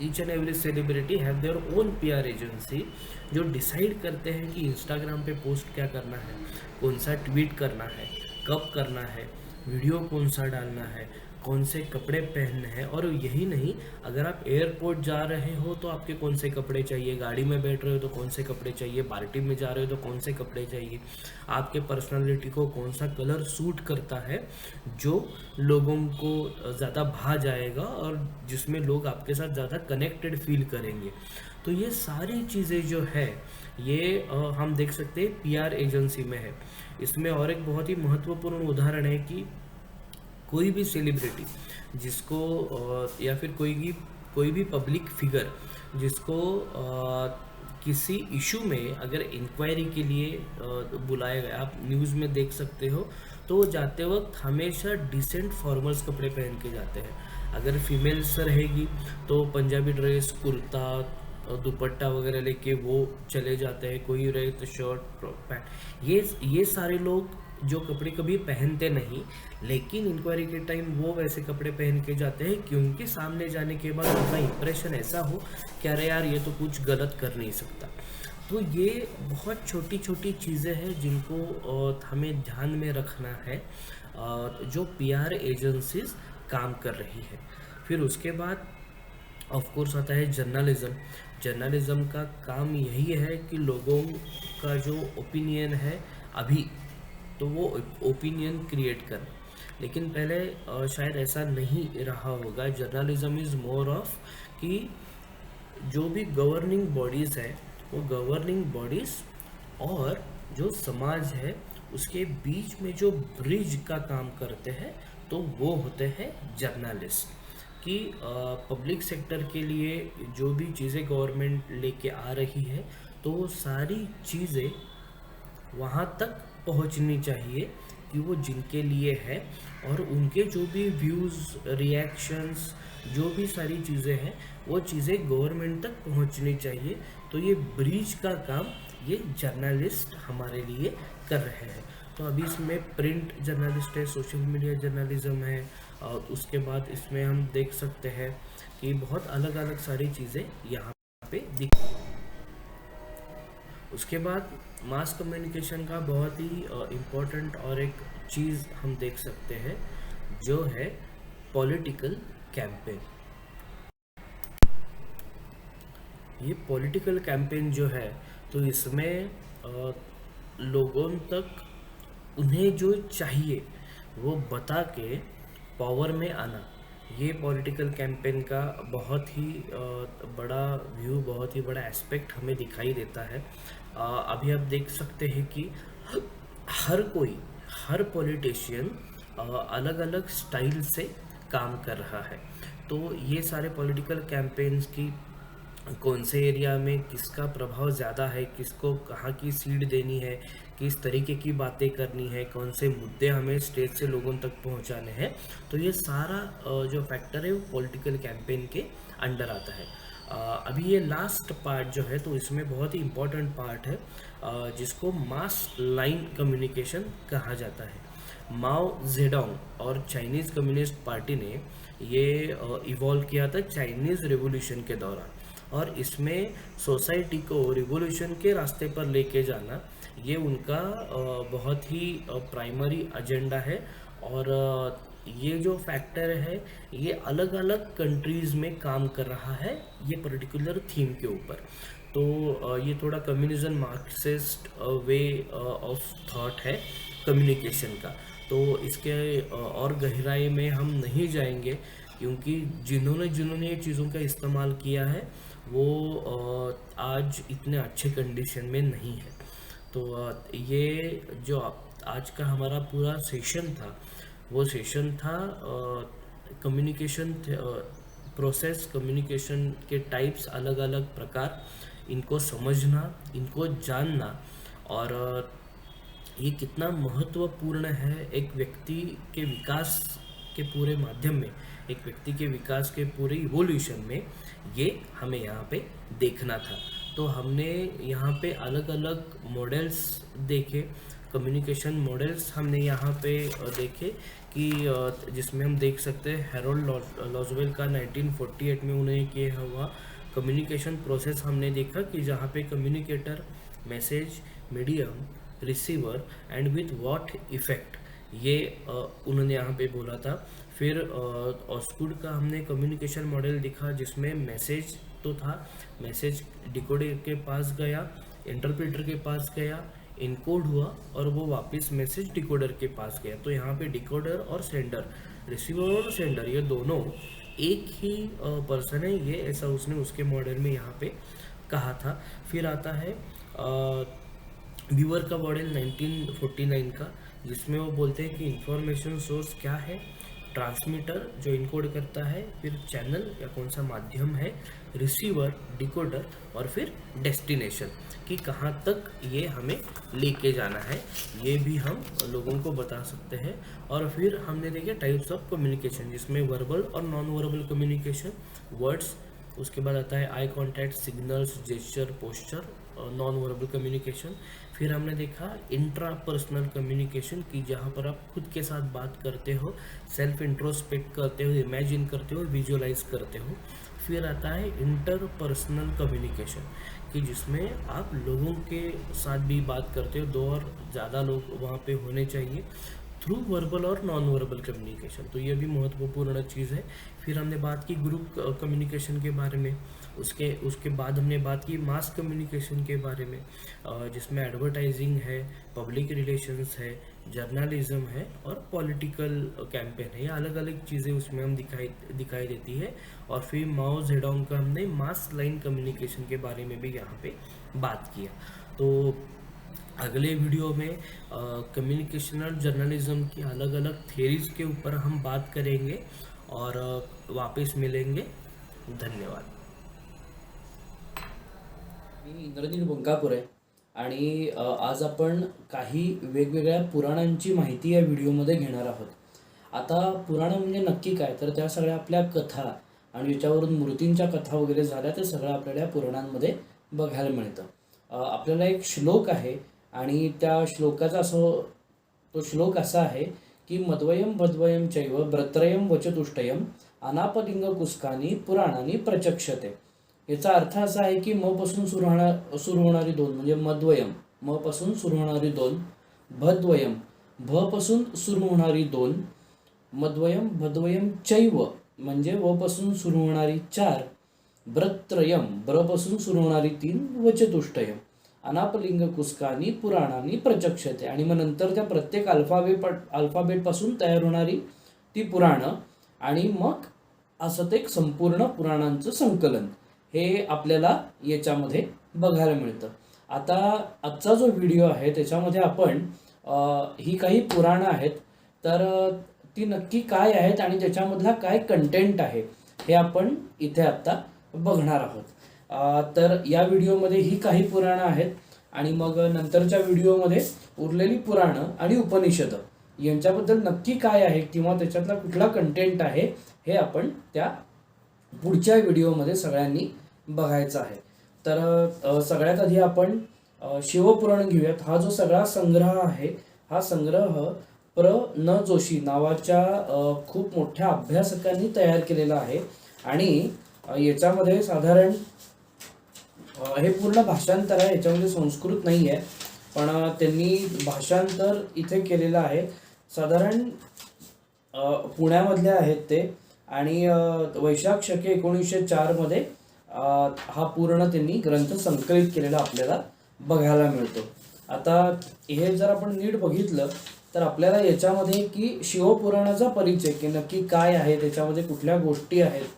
each end every celebrity have their own PR agency जो डिसाइड करते हैं कि इंस्टाग्राम पे पोस्ट क्या करना है, कौन सा ट्वीट करना है, कब करना है, वीडियो कौन सा डालना है, कौन से कपड़े पहनने हैं। और यही नहीं, अगर आप एयरपोर्ट जा रहे हो तो आपके कौन से कपड़े चाहिए, गाड़ी में बैठ रहे हो तो कौन से कपड़े चाहिए, पार्टी में जा रहे हो तो कौन से कपड़े चाहिए, आपके पर्सनालिटी को कौन सा कलर सूट करता है जो लोगों को ज़्यादा भा जाएगा और जिसमें लोग आपके साथ ज़्यादा कनेक्टेड फील करेंगे। तो ये सारी चीज़ें जो है ये हम देख सकते हैं पीआर एजेंसी में है। इसमें और एक बहुत ही महत्वपूर्ण उदाहरण है कि कोई भी सेलिब्रिटी जिसको या फिर कोई भी पब्लिक फिगर जिसको किसी इशू में अगर इंक्वायरी के लिए बुलाया गया, आप न्यूज़ में देख सकते हो, तो जाते वक्त हमेशा डिसेंट फॉर्मल्स कपड़े पहन के जाते हैं। अगर फीमेल्स रहेगी तो पंजाबी ड्रेस, कुर्ता, दुपट्टा वगैरह लेके वो चले जाते हैं, कोई रहे तो शर्ट पैंट। ये सारे लोग जो कपड़े कभी पहनते नहीं, लेकिन इंक्वायरी के टाइम वो वैसे कपड़े पहन के जाते हैं क्योंकि सामने जाने के बाद उनका इंप्रेशन ऐसा हो कि अरे यार ये तो कुछ गलत कर नहीं सकता। तो ये बहुत छोटी छोटी चीज़ें हैं जिनको हमें ध्यान में रखना है जो पीआर एजेंसीज काम कर रही है। फिर उसके बाद ऑफ कोर्स आता है जर्नलिज्म। जर्नलिज्म का काम यही है कि लोगों का जो ओपिनियन है अभी, तो वो ओपिनियन क्रिएट कर। लेकिन पहले शायद ऐसा नहीं रहा होगा। जर्नलिज्म इज़ मोर ऑफ कि जो भी गवर्निंग बॉडीज़ है, वो गवर्निंग बॉडीज़ और जो समाज है उसके बीच में जो ब्रिज का काम करते हैं, तो वो होते हैं जर्नलिस्ट। कि पब्लिक सेक्टर के लिए जो भी चीज़ें गवर्नमेंट लेके आ रही है, तो वो सारी चीज़ें वहाँ तक पहुँचनी चाहिए कि वो जिनके लिए है, और उनके जो भी व्यूज़, रिएक्शंस, जो भी सारी चीज़ें हैं, वो चीज़ें गवर्नमेंट तक पहुँचनी चाहिए। तो ये ब्रिज का काम ये जर्नलिस्ट हमारे लिए कर रहे हैं। तो अभी इसमें प्रिंट जर्नलिस्ट है, सोशल मीडिया जर्नलिज्म है, और उसके बाद इसमें हम देख सकते हैं कि बहुत अलग अलग सारी चीज़ें यहाँ पे दिख। उसके बाद मास कम्युनिकेशन का बहुत ही इम्पोर्टेंट और एक चीज़ हम देख सकते हैं, जो है पॉलिटिकल कैंपेन। ये पॉलिटिकल कैंपेन जो है, तो इसमें लोगों तक उन्हें जो चाहिए वो बता के पावर में आना, ये पॉलिटिकल कैंपेन का बहुत ही बड़ा व्यू, बहुत ही बड़ा एस्पेक्ट हमें दिखाई देता है। अभी आप देख सकते हैं कि हर पॉलिटिशियन अलग अलग स्टाइल से काम कर रहा है। तो ये सारे पॉलिटिकल कैंपेन्स की कौन से एरिया में किसका प्रभाव ज़्यादा है, किसको कहाँ की सीट देनी है, किस तरीके की बातें करनी है, कौन से मुद्दे हमें स्टेज से लोगों तक पहुंचाने हैं, तो ये सारा जो फैक्टर है वो पॉलिटिकल कैंपेन के अंडर आता है। अभी ये लास्ट पार्ट जो है, तो इसमें बहुत ही इम्पोर्टेंट पार्ट है, जिसको मास लाइन कम्युनिकेशन कहा जाता है। माओ जेडोंग और चाइनीज़ कम्युनिस्ट पार्टी ने ये इवॉल्व किया था चाइनीज़ रेवोल्यूशन के दौरान, और इसमें सोसाइटी को रिवॉल्यूशन के रास्ते पर लेके जाना, ये उनका बहुत ही प्राइमरी एजेंडा है। और ये जो फैक्टर है, ये अलग अलग कंट्रीज़ में काम कर रहा है ये पर्टिकुलर थीम के ऊपर। तो ये थोड़ा communism Marxist way of thought है कम्युनिकेशन का। तो इसके और गहराई में हम नहीं जाएंगे, क्योंकि जिन्होंने ये चीज़ों का इस्तेमाल किया है वो आज इतने अच्छे कंडीशन में नहीं है। तो ये जो आज का हमारा पूरा सेशन था, वो सेशन था कम्युनिकेशन प्रोसेस, कम्युनिकेशन के टाइप्स, अलग अलग प्रकार, इनको समझना, इनको जानना, और ये कितना महत्वपूर्ण है एक व्यक्ति के विकास के पूरे माध्यम में, एक व्यक्ति के विकास के पूरे इवोल्यूशन में, ये हमें यहाँ पे देखना था। तो हमने यहाँ पे अलग अलग मॉडल्स देखे, कम्युनिकेशन मॉडल्स हमने यहाँ पे देखे, कि जिसमें हम देख सकते हैं हैरोल्ड लॉजवेल का 1948 में उन्होंने किया हुआ कम्युनिकेशन प्रोसेस हमने देखा, कि जहाँ पे communicator, message, medium, receiver and with what effect, ये उन्होंने यहाँ पे बोला था। फिर ऑस्कुड का हमने कम्युनिकेशन मॉडल दिखा, जिसमें मैसेज तो था, मैसेज डिकोडर के पास गया, इंटरप्रेटर के पास गया, इनकोड हुआ, और वो वापस मैसेज डिकोडर के पास गया। तो यहाँ पे डिकोडर और सेंडर, रिसीवर और सेंडर, ये दोनों एक ही पर्सन है, ये ऐसा उसने उसके मॉडल में यहाँ पे कहा था। फिर आता है बीवर का मॉडल 1949 का, जिसमें वो बोलते हैं कि इंफॉर्मेशन सोर्स क्या है, ट्रांसमीटर जो इनकोड करता है, फिर चैनल या कौन सा माध्यम है, रिसीवर, डिकोडर, और फिर डेस्टिनेशन, कि कहाँ तक ये हमें लेके जाना है, ये भी हम लोगों को बता सकते हैं। और फिर हमने देखे टाइप्स ऑफ कम्युनिकेशन, जिसमें वर्बल और नॉन वर्बल कम्युनिकेशन, वर्ड्स, उसके बाद आता है eye contact, signals, gesture, posture, non verbal communication. फिर हमने देखा इंट्रा पर्सनल कम्युनिकेशन, की जहाँ पर आप खुद के साथ बात करते हो, सेल्फ इंट्रोस्पेक्ट करते हो, इमेजिन करते हो, विजुअलाइज करते हो। फिर आता है इंटर पर्सनल कम्युनिकेशन, कि जिसमें आप लोगों के साथ भी बात करते हो, दो और ज़्यादा लोग वहाँ पे होने चाहिए, थ्रू वर्बल और नॉन वर्बल कम्युनिकेशन, तो ये भी महत्वपूर्ण चीज़ है। फिर हमने बात की ग्रुप कम्युनिकेशन के बारे में, उसके बाद हमने बात की मास कम्युनिकेशन के बारे में, जिसमें एडवर्टाइजिंग है, पब्लिक रिलेशंस है, जर्नलिज्म है और पॉलिटिकल कैंपेन है। ये अलग अलग चीज़ें उसमें हम दिखाई देती है। और फिर माओ जेडोंग का हमने मास लाइन कम्युनिकेशन के बारे में भी यहाँ पे बात किया। तो अगले वीडियो में कम्युनिकेशन और जर्नलिज्म की अलग अलग थियरीज के ऊपर हम बात करेंगे और वापस मिलेंगे। धन्यवाद। मी इंद्रनील बंकापुरे आणि आज आपण काही वेगवेगळ्या पुराणांची माहिती या व्हिडिओमध्ये घेणार आहोत. आता पुराणं म्हणजे नक्की काय, तर त्या सगळ्या आपल्या कथा आणि ज्याच्यावरून मूर्तींच्या कथा वगैरे झाल्या ते सगळं आपल्याला या पुराणांमध्ये बघायला मिळतं. आपल्याला एक श्लोक आहे आणि त्या श्लोकाचा तो श्लोक असा आहे की मद्वयम भद्वयम चैव ब्रत्रयम वचतुष्टयम अनापलिंग कुस्कानी पुराणानी प्रचक्षते. याचा अर्थ असा आहे की म पासून सुरू होणारी दोन म्हणजे मद्वयम, म पासून सुरू होणारी दोन, भद्वयम, भ पासून सुरू होणारी दोन, मद्वयम भद्वयम चैव म्हणजे व पासून सुरू होणारी चार, ब्रत्रयम ब्र पासून सुरू होणारी तीन, वचतुष्टयम अनापलिंग कुस्कानी पुराणानी प्रचक्षते. आणि मग नंतर त्या प्रत्येक अल्फाबेट पासून तयार होणारी ती पुराणं आणि मग असं ते एक संपूर्ण पुराणांचं संकलन हे आपल्याला याच्यामध्ये बघायला मिळतं. आता आजचा जो व्हिडिओ आहे त्याच्यामध्ये आपण ही काही पुराणं आहेत तर ती नक्की काय आहेत आणि त्याच्यामधला काय कंटेंट आहे हे आपण इथे आत्ता बघणार आहोत. तर या व्हिडिओमध्ये ही काही पुराणं आहेत आणि मग नंतरच्या व्हिडिओमध्ये उरलेली पुराणं आणि उपनिषदं यांच्याबद्दल नक्की काय आहे किंवा त्याच्यातला कुठला कंटेंट आहे हे आपण त्या पुढच्या व्हिडिओमध्ये सगळ्यांनी बघायचं आहे. तर सगळ्यात आधी आपण शिवपुराण घेऊयात. हा जो सगळा संग्रह आहे हा संग्रह प्र न जोशी नावाच्या खूप मोठ्या अभ्यासकांनी तयार केलेला आहे आणि याच्यामध्ये साधारण हे पूर्ण भाषांतर आहे, याच्यामध्ये संस्कृत नाही आहे पण त्यांनी भाषांतर इथे केलेलं आहे. साधारण पुण्यामधले आहेत ते आणि वैशाख शके 1904 मध्ये हा पूर्ण त्यांनी ग्रंथ संकलित केलेला आपल्याला बघायला मिळतो. आता हे जर आपण नीट बघितलं तर आपल्याला याच्यामध्ये की शिवपुराणाचा परिचय की नक्की काय आहे, त्याच्यामध्ये कुठल्या गोष्टी आहेत,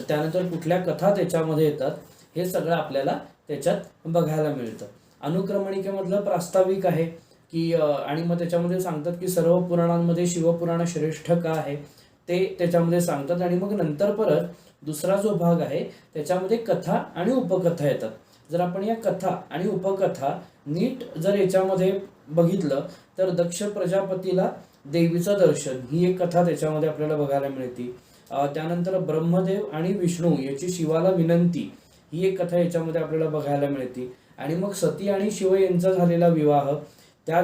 त्यानंतर कुठल्या कथा त्याच्यामध्ये येतात हे सगळं आपल्याला त्याच्यात बघायला मिळतं. अनुक्रमणिकेमधलं प्रास्ताविक आहे की आणि मग त्याच्यामध्ये सांगतात की सर्व पुराणांमध्ये शिवपुराण श्रेष्ठ का आहे ते त्याच्यामध्ये सांगतात. आणि मग नंतर परत दुसरा जो भाग आहे त्याच्यामध्ये कथा आणि उपकथा येतात. जर आपण या कथा आणि उपकथा नीट जर याच्यामध्ये बघितलं तर दक्ष प्रजापतीला देवीचं दर्शन ही एक कथा त्याच्यामध्ये आपल्याला बघायला मिळते. त्यानंतर ब्रह्मदेव आणि विष्णू याची शिवाला विनंती ही एक कथा याच्यामध्ये आपल्याला बघायला मिळते. आणि मग सती आणि शिव यांचा झालेला विवाह, त्या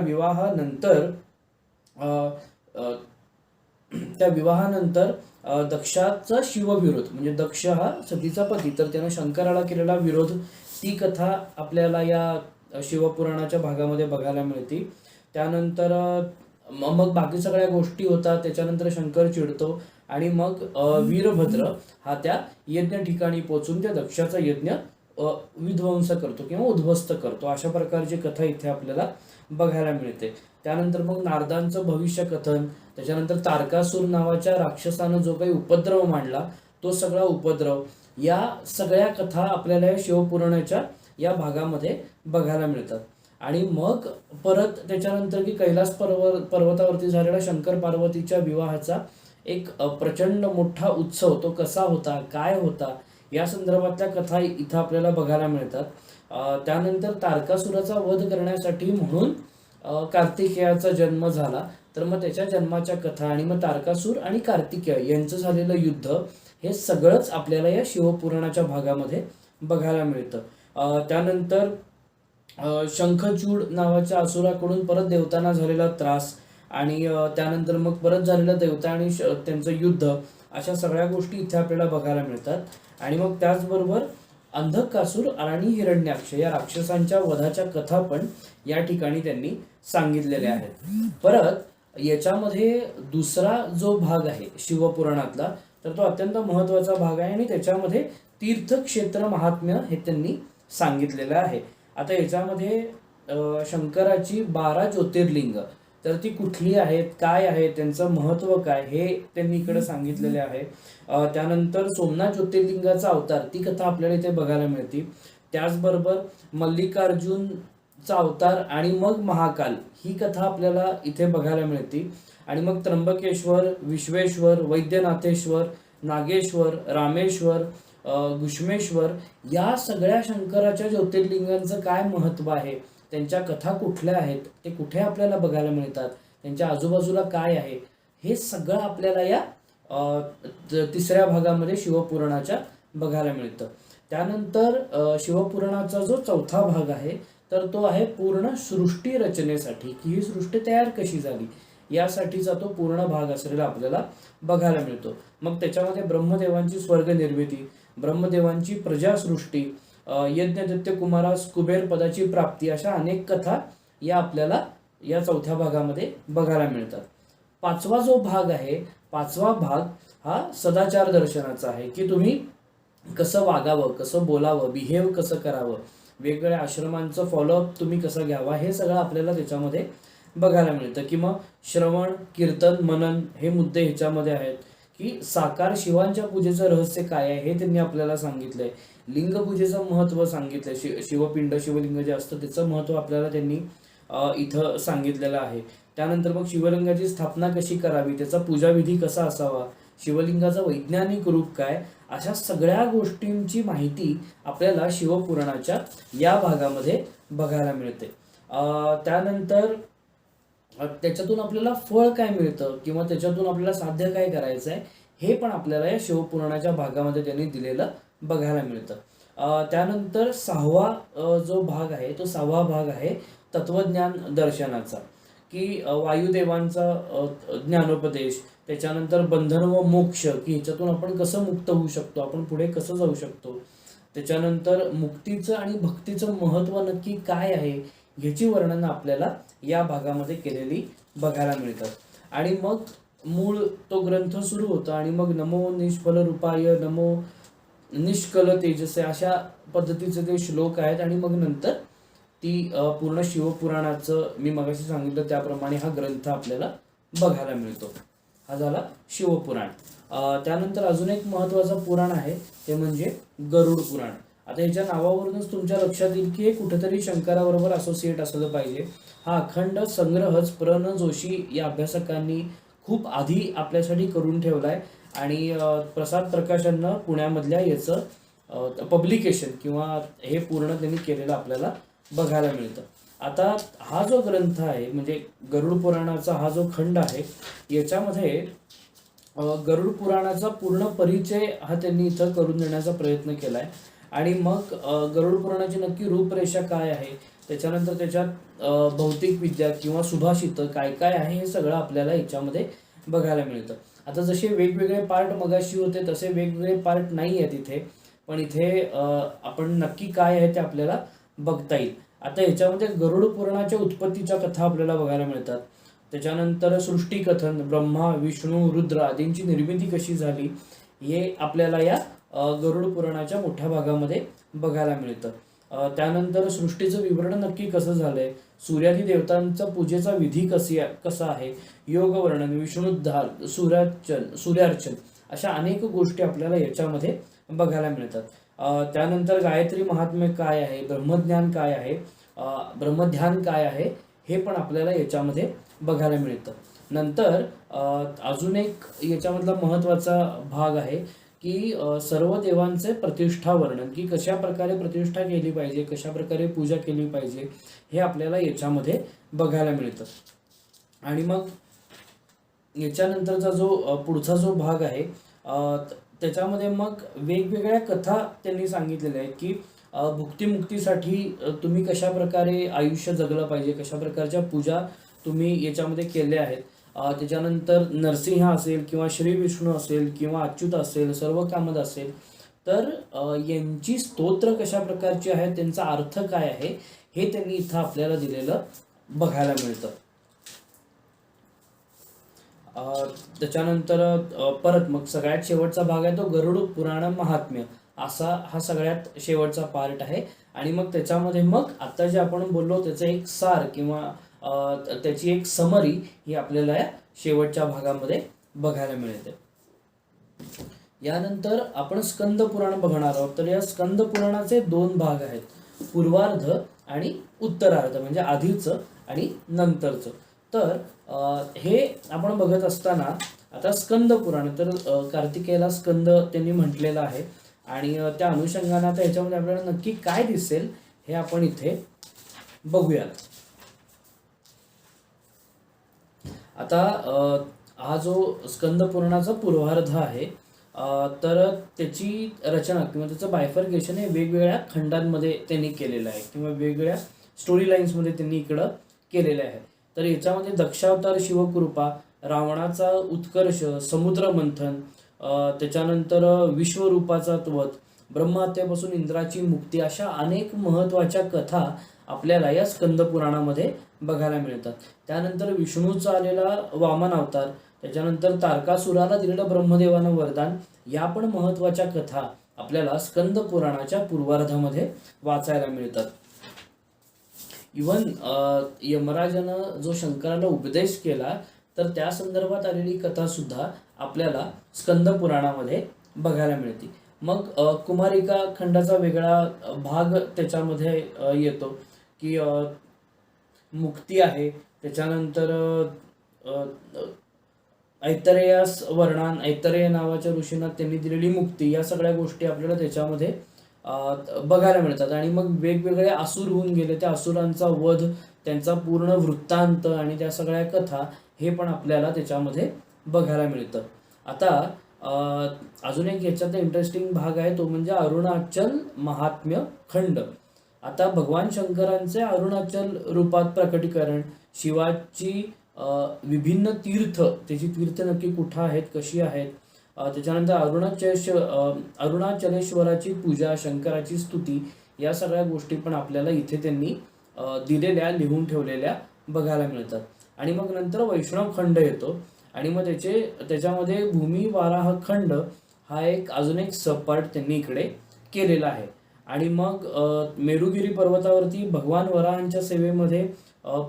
विवाहानंतर दक्षाचा शिवविरोध म्हणजे दक्ष हा सतीचा पती तर त्यानं शंकराला केलेला विरोध, ती कथा आपल्याला या शिवपुराणाच्या भागामध्ये बघायला मिळते. त्यानंतर मग बाकी सगळ्या गोष्टी होतात. त्याच्यानंतर शंकर चिडतो आणि मग वीरभद्र हा त्या यज्ञ ठिकाणी पोहोचून त्या दक्षाचा यज्ञ विध्वंस करतो किंवा उद्ध्वस्त करतो. अशा प्रकारची कथा इथे आपल्याला बघायला मिळते. त्यानंतर मग नारदांचं भविष्य कथन, त्याच्यानंतर तारकासूर नावाच्या राक्षसानं जो काही उपद्रव मांडला तो सगळा उपद्रव, या सगळ्या कथा आपल्याला या शिवपुराणाच्या या भागामध्ये बघायला मिळतात. आणि मग परत त्याच्यानंतर की कैलास पर्वतावरती झालेला शंकर पार्वतीच्या विवाहाचा एक प्रचंड मोठा उत्सव तो कसा होता, काय होता, या संदर्भातल्या कथा इथं आपल्याला बघायला मिळतात. त्यानंतर तारकासुराचा वध करण्यासाठी म्हणून कार्तिकेयाचा जन्म झाला तर मग त्याच्या जन्माच्या कथा आणि मग तारकासूर आणि कार्तिकेय यांचं झालेलं युद्ध हे सगळंच आपल्याला या शिवपुराणाच्या भागामध्ये बघायला मिळतं. त्यानंतर शंखचूड नावाच्या असुराकडून परत देवतांना झालेला त्रास आणि त्यानंतर मग परत झालेलं देवता आणि त्यांचं युद्ध, अशा सगळ्या गोष्टी इथे आपल्याला बघायला मिळतात. आणि मग त्याचबरोबर अंधकासूर आणि हिरण्याक्ष या राक्षसांच्या वधाच्या कथा पण या ठिकाणी त्यांनी सांगितलेल्या आहेत. परत याच्यामध्ये दुसरा जो भाग आहे शिवपुराणातला, तर तो अत्यंत महत्त्वाचा भाग आहे आणि त्याच्यामध्ये तीर्थक्षेत्र महात्म्य हे त्यांनी सांगितलेलं आहे. आता याच्यामध्ये शंकराची 12 ज्योतिर्लिंग, तर ती कुठली आहेत, काय आहे, त्यांचं महत्त्व काय, हे त्यांनी इकडे सांगितलेले आहे. त्यानंतर सोमनाथ ज्योतिर्लिंगाचा अवतार, ती कथा आपल्याला इथे बघायला मिळते. त्याचबरोबर मल्लिकार्जुनचा अवतार आणि मग महाकाल, ही कथा आपल्याला इथे बघायला मिळते. आणि मग त्र्यंबकेश्वर, विश्वेश्वर, वैद्यनाथेश्वर, नागेश्वर, रामेश्वर, घुष्मेश्वर, या सगळ्या शंकराच्या ज्योतिर्लिंगांचं काय महत्त्व आहे, त्यांच्या कथा कुठल्या आहेत, ते कुठे आपल्याला बघायला मिळतात, त्यांच्या आजूबाजूला काय आहे, हे सगळं आपल्याला या तिसऱ्या भागामध्ये शिवपुराणाच्या बघायला मिळतं. त्यानंतर शिवपुराणाचा जो चौथा भाग आहे, तर तो आहे पूर्ण सृष्टी रचनेसाठी, की ही सृष्टी तयार कशी झाली यासाठीचा तो पूर्ण भाग असलेला आपल्याला बघायला मिळतो. मग त्याच्यामध्ये ब्रह्मदेवांची स्वर्ग निर्मिती, ब्रह्मदेवांची प्रजासृष्टी, यज्ञदत्त कुमारास कुबेर पदाची प्राप्ती, अशा अनेक कथा या आपल्याला या चौथ्या भागामध्ये बघायला मिळतात. पाचवा जो भाग आहे, पाचवा भाग हा सदाचार दर्शनाचा आहे, की तुम्ही कसं वागावं, कसं बोलावं, बिहेव कसं करावं, वेगवेगळ्या आश्रमांचं फॉलोअप तुम्ही कसं घ्यावा, हे सगळं आपल्याला त्याच्यामध्ये बघायला मिळतं. की मग श्रवण, कीर्तन, मनन हे मुद्दे ह्याच्यामध्ये आहेत. की साकार शिवांच्या पूजेचं रहस्य काय आहे हे त्यांनी आपल्याला सांगितलंय. लिंगपूजेचं महत्त्व सांगितलंय, शिवपिंड, शिवलिंग जे असतं त्याचं महत्त्व आपल्याला त्यांनी इथं सांगितलेलं आहे. त्यानंतर मग शिवलिंगाची स्थापना कशी करावी, त्याचा पूजाविधी कसा असावा, शिवलिंगाचं वैज्ञानिक रूप काय, अशा सगळ्या गोष्टींची माहिती आपल्याला शिवपुराणाच्या या भागामध्ये बघायला मिळते. त्यानंतर त्याच्यातून आपल्याला फळ काय मिळतं किंवा त्याच्यातून आपल्याला साध्य काय करायचं आहे, हे पण आपल्याला या शिवपुराणाच्या भागामध्ये त्यांनी दिलेलं बघायला मिळतं. त्यानंतर सहावा जो भाग आहे, तो सहावा भाग आहे तत्वज्ञान दर्शनाचा, की वायुदेवांचा ज्ञानोपदेश, त्याच्यानंतर बंधन व मोक्ष, की ह्याच्यातून आपण कसं मुक्त होऊ शकतो, आपण पुढे कसं जाऊ शकतो, त्याच्यानंतर मुक्तीचं आणि भक्तीचं महत्त्व नक्की काय आहे, ह्याची वर्णन आपल्याला या भागामध्ये केलेली बघायला मिळतात. आणि मग मूळ तो ग्रंथ सुरू होतो आणि मग नमो निष्फल रूपाय, नमो निष्कल तेजसे, अशा पद्धतीचे ते श्लोक आहेत. आणि मग नंतर ती पूर्ण शिवपुराणाचं मी मगाशी सांगितलं त्याप्रमाणे हा ग्रंथ आपल्याला बघायला मिळतो. हा झाला शिवपुराण. त्यानंतर अजून एक महत्त्वाचं पुराण आहे, ते म्हणजे गरुड पुराण. आता ह्याच्या नावावरूनच तुमच्या लक्षात येईल की हे कुठेतरी शंकराबरोबर असोसिएट असलं पाहिजे. हा अखंड संग्रहच प्र न जोशी या अभ्यासकांनी खूप आधी आपल्यासाठी करून ठेवलाय आणि प्रसाद प्रकाशननं पुण्यामधल्या याचं पब्लिकेशन किंवा हे पूर्ण त्यांनी केलेलं आपल्याला बघायला मिळतं. आता हा जो ग्रंथ आहे म्हणजे गरुड पुराणाचा हा जो खंड आहे, याच्यामध्ये गरुड पुराणाचा पूर्ण परिचय हा त्यांनी इथं करून देण्याचा प्रयत्न केला आहे. आणि मग गरुड पुराणाची नक्की रूपरेषा काय आहे, त्याच्यानंतर त्याच्यात भौतिक विद्या किंवा सुभाषित काय काय आहे, हे सगळं आपल्याला याच्यामध्ये बघायला मिळतं. आता जसे वेगवेगळे पार्ट मगाशी होते तसे वेगवेगळे पार्ट नाही आहेत इथे, पण इथे आपण नक्की काय आहे ते आपल्याला बघता येईल. आता ह्याच्यामध्ये गरुड पुराणाच्या उत्पत्तीच्या कथा आपल्याला बघायला मिळतात. त्याच्यानंतर सृष्टीकथन, ब्रह्मा, विष्णू, रुद्र आदींची निर्मिती कशी झाली, हे आपल्याला या गरुड पुराणाच्या मोठ्या भागामध्ये बघायला मिळतं. त्यानंतर सृष्टीचं विवरण नक्की कसं झालंय, सूर्यादी देवतांचा पूजेचा विधी कसा आहे, योग वर्णन, विष्णुद्धार, सूर्यार्चन, अशा अनेक गोष्टी आपल्याला याच्यामध्ये बघायला मिळतात. त्यानंतर गायत्री महात्म्य काय आहे, ब्रह्मज्ञान काय आहे, ब्रह्मध्यान काय आहे, हे पण आपल्याला याच्यामध्ये बघायला मिळतं. नंतर अजून एक याच्यामधला महत्त्वाचा भाग आहे की सर्व देवांचे प्रतिष्ठा वर्णन, की कशा प्रकारे प्रतिष्ठा केली पाहिजे, कशा प्रकारे पूजा केली पाहिजे, हे आपल्याला याच्यामध्ये बघायला मिळतं. आणि मग याच्यानंतरचा जो पुढचा जो भाग आहे त्याच्यामध्ये मग वेगवेगळ्या कथा त्यांनी सांगितलेल्या आहेत की भुक्तिमुक्तीसाठी तुम्ही कशा प्रकारे आयुष्य जगलं पाहिजे, कशा प्रकारच्या पूजा तुम्ही याच्यामध्ये केल्या आहेत. त्याच्यानंतर नरसिंह असेल किंवा श्री विष्णू असेल किंवा अच्युत असेल, सर्व कामद असेल, तर यांची स्तोत्र कशा प्रकारची आहेत, त्यांचा अर्थ काय आहे, हे त्यांनी इथं आपल्याला दिलेलं बघायला मिळतं. त्याच्यानंतर परत मग सगळ्यात शेवटचा भाग आहे तो गरुड पुराण महात्म्य, असा हा सगळ्यात शेवटचा पार्ट आहे. आणि मग त्याच्यामध्ये मग आता जे आपण बोललो त्याचं एक सार किंवा त्याची एक समरी ही आपल्याला या शेवटच्या भागामध्ये बघायला मिळते. यानंतर आपण स्कंद पुराण बघणार आहोत. तर या स्कंद पुराणाचे 2 भाग आहेत, पूर्वार्ध आणि उत्तरार्ध, म्हणजे आधीचं आणि नंतरचं. तर हे आपण बघत असताना आता स्कंद पुराण, तर कार्तिकेयला स्कंद त्यांनी म्हटलेलं आहे आणि त्या अनुषंगाने आता याच्यामध्ये आपल्याला नक्की काय दिसेल हे आपण इथे बघूयात. आता हा जो स्कंद पुराणाचा पूर्वार्ध आहे, तर त्याची रचना किंवा त्याचं बायफर्केशन हे वेगवेगळ्या खंडांमध्ये त्यांनी केलेलं आहे किंवा वेगवेगळ्या स्टोरी लाईन्समध्ये त्यांनी इकडं केलेलं आहे. तर याच्यामध्ये दक्षावतार शिवकृपा, रावणाचा उत्कर्ष, समुद्र मंथन, त्याच्यानंतर विश्वरूपाचा वध, ब्रह्महत्येपासून इंद्राची मुक्ती, अशा अनेक महत्त्वाच्या कथा आपल्याला या स्कंद पुराणामध्ये बघायला मिळतात. त्यानंतर विष्णूचा आलेला वामन अवतार, त्याच्यानंतर तारकासुराला दिलेलं ब्रह्मदेवानं वरदान, या पण महत्त्वाच्या कथा आपल्याला स्कंद पुराणाच्या पूर्वार्धामध्ये वाचायला मिळतात. इवन यमराजानं जो शंकराला उपदेश केला तर त्या संदर्भात आलेली कथा सुद्धा आपल्याला स्कंद पुराणामध्ये बघायला मिळते. मग कुमारिका खंडाचा वेगळा भाग त्याच्यामध्ये येतो की मुक्ती आहे, त्याच्यानंतर ऐतरेयास वर्णन, ऐतरेय नावाच्या ऋषींना त्यांनी दिलेली मुक्ती, या सगळ्या गोष्टी आपल्याला त्याच्यामध्ये बघायला मिळतात. आणि मग वेगवेगळे असुर होऊन गेले, त्या असुरांचा वध, त्यांचा पूर्ण वृत्तांत आणि त्या सगळ्या कथा हे पण आपल्याला त्याच्यामध्ये बघायला मिळतं. आता अजून एक याच्यात इंटरेस्टिंग भाग आहे तो म्हणजे अरुणाचल महात्म्य खंड. आता भगवान शंकरांचे अरुणाचल रूपात प्रकटीकरण, शिवाची विभिन्न तीर्थ, त्याची तीर्थ नक्की कुठं आहेत, कशी आहेत, त्याच्यानंतर अरुणाचलेश्वराची पूजा, शंकराची स्तुती, या सगळ्या गोष्टी पण आपल्याला इथे त्यांनी दिलेल्या, लिहून ठेवलेल्या बघायला मिळतात. आणि मग नंतर वैष्णव खंड येतो आणि मग त्याच्यामध्ये भूमी वाराह खंड हा एक अजून एक सबपार्ट त्यांनी इकडे केलेला आहे. आणि मग मेरुगिरी पर्वतावरती भगवान वराहांच्या सेवेमध्ये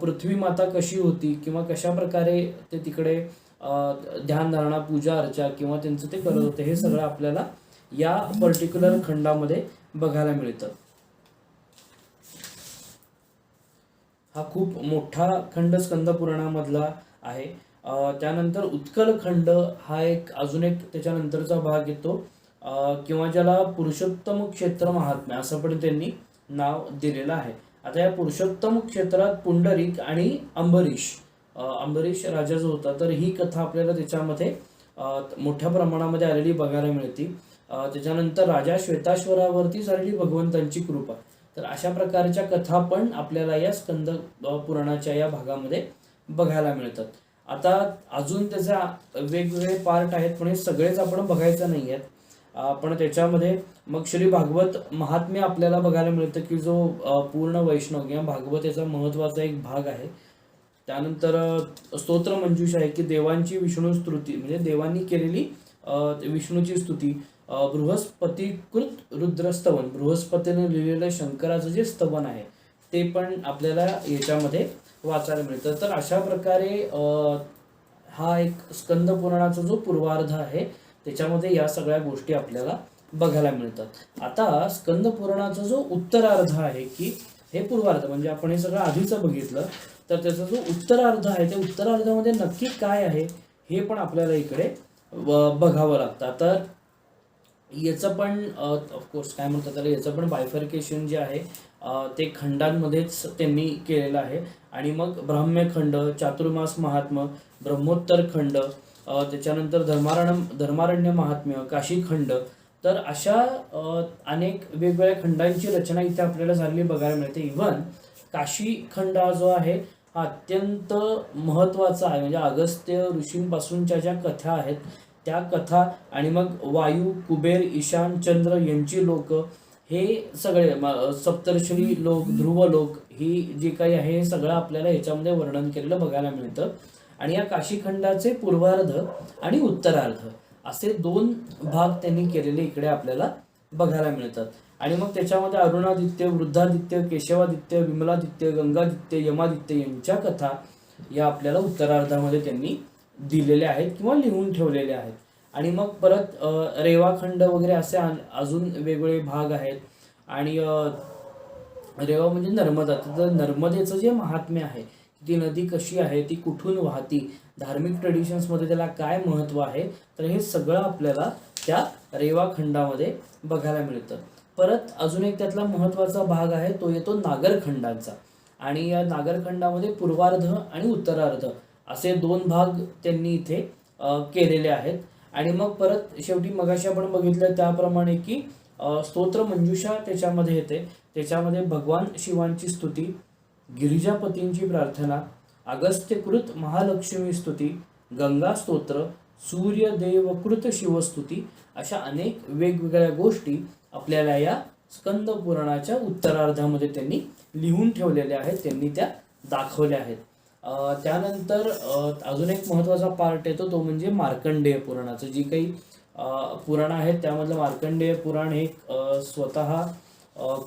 पृथ्वी माता कशी होती किंवा कशा प्रकारे ते तिकडे ध्यानधारणा, पूजा अर्चा किंवा त्यांचं ते करत होते, हे सगळं आपल्याला या पर्टिक्युलर खंडामध्ये बघायला मिळतं. हा खूप मोठा खंड स्कंद पुराणामधला आहे. त्यानंतर उत्कल खंड हा एक अजून एक त्याच्यानंतरचा भाग येतो किंवा ज्याला पुरुषोत्तम क्षेत्र महात्म्य असं पण त्यांनी नाव दिलेलं आहे. आता या पुरुषोत्तम क्षेत्रात पुंडरीक आणि अंबरीश राजा जो होता, तर ही कथा आपल्याला त्याच्यामध्ये मोठ्या प्रमाणामध्ये आलेली बघायला मिळते. त्याच्यानंतर राजा श्वेताश्वरावरती झालेली भगवंतांची कृपा, तर अशा प्रकारच्या कथा पण आपल्याला या स्कंद पुराणाच्या या भागामध्ये बघायला मिळतात. आता अजून त्याचे वेगवेगळे पार्ट आहेत पण हे सगळेच आपण बघायचं नाही आहेत. पण त्याच्यामध्ये मग श्री भागवत महात्म्य आपल्याला बघायला मिळतं की जो पूर्ण वैष्णव किंवा भागवत याचा महत्त्वाचा एक भाग आहे. त्यानंतर स्तोत्र मंजुषा आहे की देवांची विष्णू स्तुती, म्हणजे देवांनी केलेली विष्णूची स्तुती, बृहस्पतीकृत रुद्रस्तवन, बृहस्पतीने लिहिलेलं शंकराचं जे स्तवन आहे ते पण आपल्याला याच्यामध्ये वाचायला मिळतं. तर अशा प्रकारे हा एक स्कंद पुराणाचा जो पूर्वार्ध आहे त्याच्यामध्ये या सगळ्या गोष्टी आपल्याला बघायला मिळतात. आता स्कंद पुराणाचा जो उत्तरार्ध आहे की हे पूर्वार्ध म्हणजे आपण हे सगळं आधीचं बघितलं, तर त्याचा जो उत्तरार्ध आहे त्या उत्तरार्धामध्ये नक्की काय आहे हे पण आपल्याला इकडे बघावं लागतं. तर याचं पण ऑफकोर्स काय म्हणतात त्याला, याचं पण बायफर्केशन जे आहे ते खंडांमध्येच त्यांनी केलेलं आहे. आणि मग ब्राह्म्यखंड, चातुर्मास महात्म्य, ब्रह्मोत्तर खंड, त्याच्यानंतर धर्मारण्य महात्म्य, काशीखंड, तर अशा अनेक वेगवेगळ्या खंडांची रचना इथे आपल्याला झालेली बघायला मिळते. इव्हन काशीखंड हा जो आहे हा अत्यंत महत्त्वाचा आहे, म्हणजे अगस्त्य ऋषींपासूनच्या ज्या कथा आहेत त्या कथा आणि मग वायू, कुबेर, ईशान, चंद्र यांची लोक, हे सगळे सप्तर्षी लोक, ध्रुव लोक, ही जे काही आहे हे सगळं आपल्याला ह्याच्यामध्ये वर्णन केलेलं बघायला मिळतं. आणि या काशीखंडाचे पूर्वार्ध आणि उत्तरार्ध असे 2 भाग त्यांनी केलेले इकडे आपल्याला बघायला मिळतात. आणि मग त्याच्यामध्ये अरुणादित्य, वृद्धादित्य, केशवादित्य, विमलादित्य, गंगादित्य, यमादित्य यांच्या कथा या आपल्याला उत्तरार्धामध्ये त्यांनी दिलेल्या आहेत किंवा लिहून ठेवलेल्या आहेत. आणि मग परत रेवाखंड वगैरे असे अजून वेगवेगळे भाग आहेत. आणि रेवा म्हणजे नर्मदा, तर नर्मदेचं जे महात्म्य आहे, ती नदी कशी आहे, ती कुठून वाहती, धार्मिक ट्रेडिशन्समध्ये त्याला काय महत्त्व आहे, तर हे सगळं आपल्याला त्या रेवाखंडामध्ये बघायला मिळतं. परत अजून एक त्यातला महत्त्वाचा भाग आहे तो येतो नागरखंडांचा. आणि या नागरखंडामध्ये पूर्वार्ध आणि उत्तरार्ध असे 2 भाग त्यांनी इथे केलेले आहेत. आणि मग परत शेवटी मगाशी आपण बघितलं त्याप्रमाणे की स्तोत्र मंजुषा त्याच्यामध्ये येते. त्याच्यामध्ये भगवान शिवांची स्तुती, गिरिजापतींची प्रार्थना, अगस्त्यकृत महालक्ष्मी स्तुती, गंगा स्तोत्र, सूर्यदेवकृत शिवस्तुती अशा अनेक वेगवेगळ्या गोष्टी आपल्याला या स्कंद पुराणाच्या उत्तरार्धामध्ये त्यांनी लिहून ठेवलेल्या आहेत, त्यांनी त्या दाखवल्या आहेत. त्यानंतर अजून एक महत्त्वाचा पार्ट येतो तो म्हणजे मार्कंडेय पुराणाचं. जी काही पुराण आहेत त्यामधलं मार्कंडेय पुराण हे स्वतः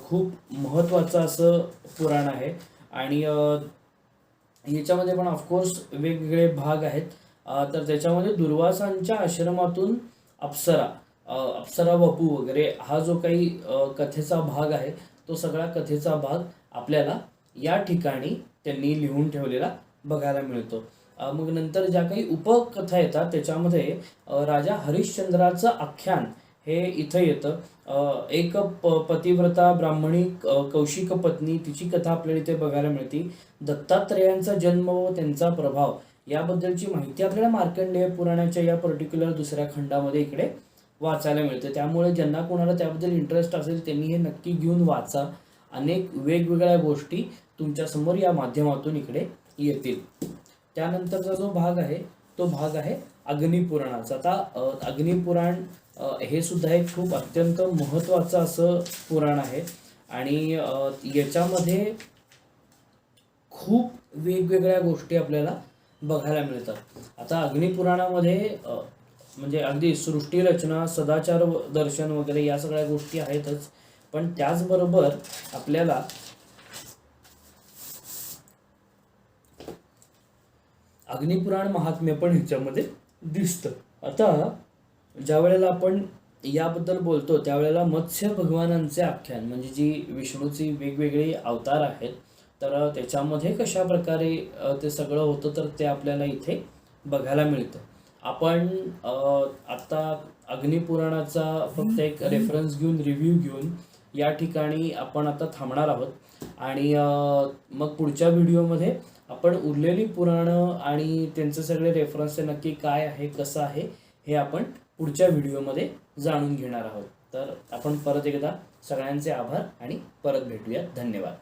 खूप महत्त्वाचं असं पुराण आहे. आणि याच्यामध्ये पण ऑफकोर्स वेगवेगळे भाग आहेत. तर त्याच्यामध्ये दुर्वासांच्या आश्रमातून अप्सरा वपू वगैरे हा जो काही कथेचा भाग आहे तो सगळा कथेचा भाग आपल्याला या ठिकाणी त्यांनी लिहून ठेवलेला बघायला मिळतो. मग नंतर ज्या काही उपकथा येतात त्याच्यामध्ये राजा हरिश्चंद्राचं आख्यान हे इथं येतं. एक पतिव्रता ब्राह्मणी कौशिक पत्नी, तिची कथा आपल्याला इथे बघायला मिळते. दत्तात्रेयांचा जन्म व त्यांचा प्रभाव याबद्दलची माहिती आपल्याला मार्कंडेय पुराणाच्या या पर्टिक्युलर दुसऱ्या खंडामध्ये इकडे वाचायला मिळते. त्यामुळे ज्यांना कोणाला त्याबद्दल इंटरेस्ट असेल त्यांनी हे नक्की घेऊन वाचा. अनेक वेगवेगळ्या गोष्टी तुमच्यासमोर या माध्यमातून इकडे येतील. त्यानंतरचा जो भाग आहे तो भाग आहे अग्निपुराणाचा. आता अग्निपुराण हे सुद्धा एक खूप अत्यंत महत्त्वाचं असं पुराण आहे. आणि याच्यामध्ये खूप वेगवेगळ्या गोष्टी आपल्याला बघायला मिळतात. आता अग्निपुराणामध्ये म्हणजे अगदी सृष्टीरचना, सदाचार दर्शन वगैरे या सगळ्या गोष्टी आहेतच, पण त्याचबरोबर आपल्याला अग्निपुराण महात्म्य पण ह्याच्यामध्ये दिसतं. आता ज्या वेळेला आपण याबद्दल बोलतो त्यावेळेला मत्स्य भगवानांचे आख्यान म्हणजे जी विष्णूची वेगवेगळे अवतार आहेत तर त्याच्यामध्ये कशा प्रकारे ते सगळं होतं तर ते आपल्याला इथे बघायला मिळतं. आपण आता अग्निपुराणाचा फक्त एक रेफरन्स घेऊन रिव्ह्यू घेऊन या ठिकाणी आपण आता थांबणार आहोत. आणि मग पुढच्या व्हिडिओमध्ये आपण उरलेली पुराणं आणि त्यांचे सगळे रेफरन्स नक्की काय आहे, कसं आहे हे आपण पुढच्या व्हिडिओमध्ये जाणून घेणार आहोत. तर आपण परत एकदा सगळ्यांचे आभार आणि परत भेटूया. धन्यवाद.